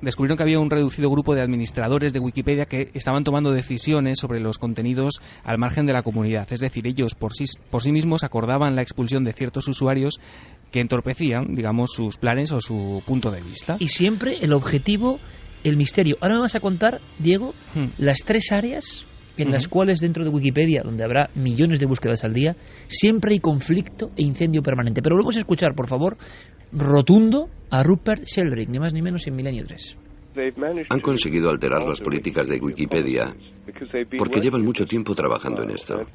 descubrieron que había un reducido grupo de administradores de Wikipedia que estaban tomando decisiones sobre los contenidos al margen de la comunidad. Es decir, ellos por sí mismos acordaban la expulsión de ciertos usuarios que entorpecían, digamos, sus planes o su punto de vista. Y siempre el objetivo, el misterio. Ahora me vas a contar, Diego, las 3 áreas en las cuales dentro de Wikipedia, donde habrá millones de búsquedas al día, siempre hay conflicto e incendio permanente. Pero volvemos a escuchar, por favor, rotundo a Rupert Sheldrake, ni más ni menos en Milenio 3. Han conseguido alterar las políticas de Wikipedia porque llevan mucho tiempo trabajando en esto.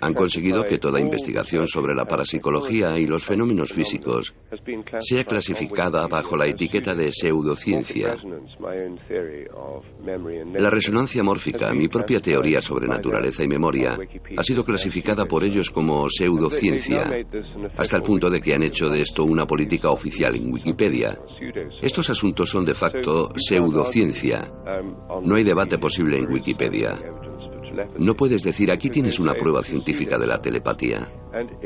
Han conseguido que toda investigación sobre la parapsicología y los fenómenos físicos sea clasificada bajo la etiqueta de pseudociencia. La resonancia mórfica, mi propia teoría sobre naturaleza y memoria, ha sido clasificada por ellos como pseudociencia, hasta el punto de que han hecho de esto una política oficial en Wikipedia. Estos asuntos son de facto pseudociencia. No hay debate posible en Wikipedia. No puedes decir, aquí tienes una prueba científica de la telepatía,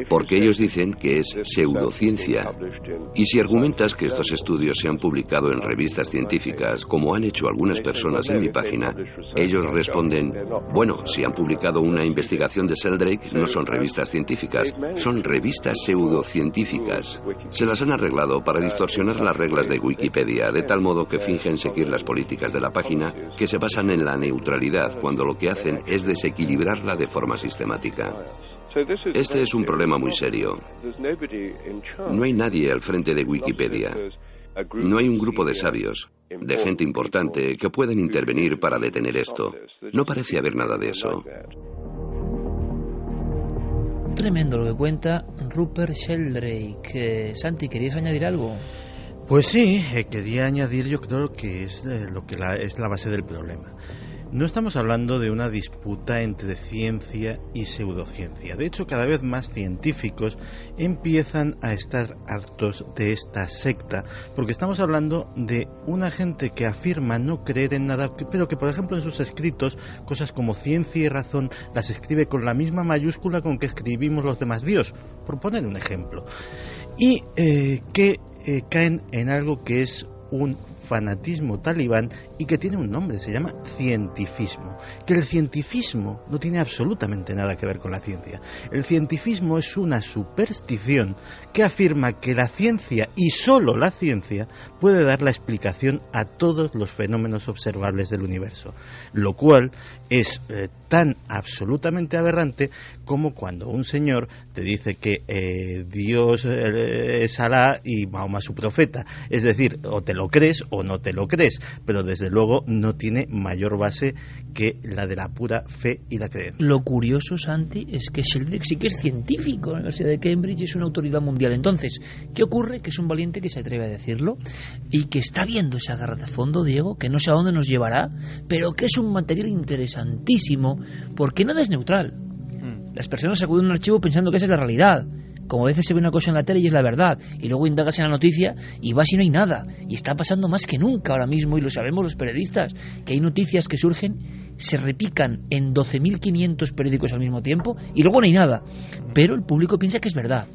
porque ellos dicen que es pseudociencia. Y si argumentas que estos estudios se han publicado en revistas científicas, como han hecho algunas personas en mi página, ellos responden, bueno, si han publicado una investigación de Sheldrake, no son revistas científicas, son revistas pseudocientíficas. Se las han arreglado para distorsionar las reglas de Wikipedia, de tal modo que fingen seguir las políticas de la página, que se basan en la neutralidad, cuando lo que hacen es desequilibrarla de forma sistemática. Este es un problema muy serio. No hay nadie al frente de Wikipedia. No hay un grupo de sabios, de gente importante, que puedan intervenir para detener esto. No parece haber nada de eso. Tremendo lo que cuenta Rupert Sheldrake. Santi, ¿querías añadir algo? Pues sí, quería añadir, yo creo que es es la base del problema. No estamos hablando de una disputa entre ciencia y pseudociencia. De hecho, cada vez más científicos empiezan a estar hartos de esta secta, porque estamos hablando de una gente que afirma no creer en nada, pero que, por ejemplo, en sus escritos, cosas como ciencia y razón las escribe con la misma mayúscula con que escribimos los demás Dios, por poner un ejemplo. Y que caen en algo que es un fanatismo talibán y que tiene un nombre, se llama cientifismo. Que el cientifismo no tiene absolutamente nada que ver con la ciencia. El cientifismo es una superstición que afirma que la ciencia, y solo la ciencia, puede dar la explicación a todos los fenómenos observables del universo. Lo cual es tan absolutamente aberrante como cuando un señor te dice que Dios es Alá y Mahoma su profeta. Es decir, o te lo crees o no te lo crees, pero desde luego no tiene mayor base que la de la pura fe y la creencia. Lo curioso, Santi, es que Sheldrake sí que es científico. La Universidad de Cambridge es una autoridad mundial. Entonces, ¿qué ocurre? Que es un valiente que se atreve a decirlo y que está viendo esa guerra de fondo, Diego, que no sé a dónde nos llevará, pero que es un material interesantísimo porque nada es neutral. Las personas acuden a un archivo pensando que esa es la realidad. Como a veces se ve una cosa en la tele y es la verdad, y luego indagas en la noticia y vas y no hay nada. Y está pasando más que nunca ahora mismo, y lo sabemos los periodistas, que hay noticias que surgen se repican en 12.500 periódicos al mismo tiempo y luego no hay nada, pero el público piensa que es verdad.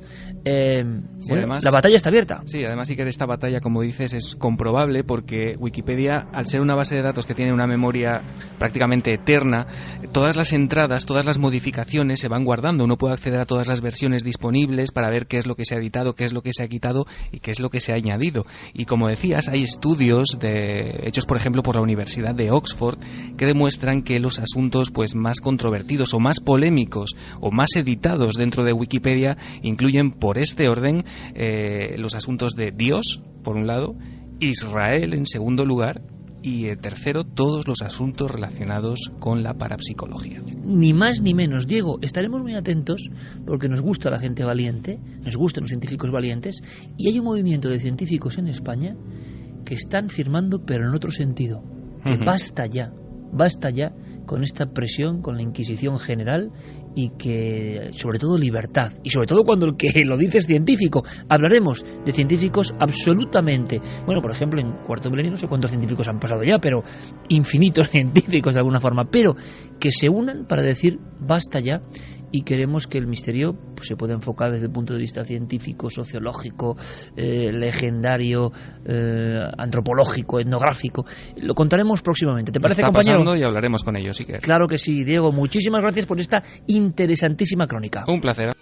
Sí, además, la batalla está abierta. Sí, además sí que esta batalla, como dices, es comprobable porque Wikipedia, al ser una base de datos que tiene una memoria prácticamente eterna, todas las entradas, todas las modificaciones se van guardando. Uno puede acceder a todas las versiones disponibles para ver qué es lo que se ha editado, qué es lo que se ha quitado y qué es lo que se ha añadido. Y como decías, hay estudios hechos, por ejemplo, por la Universidad de Oxford que demuestran que los asuntos pues más controvertidos o más polémicos o más editados dentro de Wikipedia incluyen, por este orden, los asuntos de Dios, por un lado, Israel en segundo lugar, y tercero, todos los asuntos relacionados con la parapsicología. Ni más ni menos, Diego. Estaremos muy atentos porque nos gusta la gente valiente, nos gustan los científicos valientes, y hay un movimiento de científicos en España que están firmando, pero en otro sentido, que basta ya con esta presión, con la Inquisición general, y que, sobre todo, libertad, y sobre todo cuando el que lo dice es científico. Hablaremos de científicos absolutamente, bueno, por ejemplo, en Cuarto Milenio no sé cuántos científicos han pasado ya, pero infinitos científicos de alguna forma, pero que se unan para decir basta ya, y queremos que el misterio pues, se pueda enfocar desde el punto de vista científico, sociológico, legendario, antropológico, etnográfico. Lo contaremos próximamente. ¿Te parece, compañero? Está pasando y hablaremos con ellos, sí que. Claro que sí, Diego. Muchísimas gracias por esta interesantísima crónica. Un placer.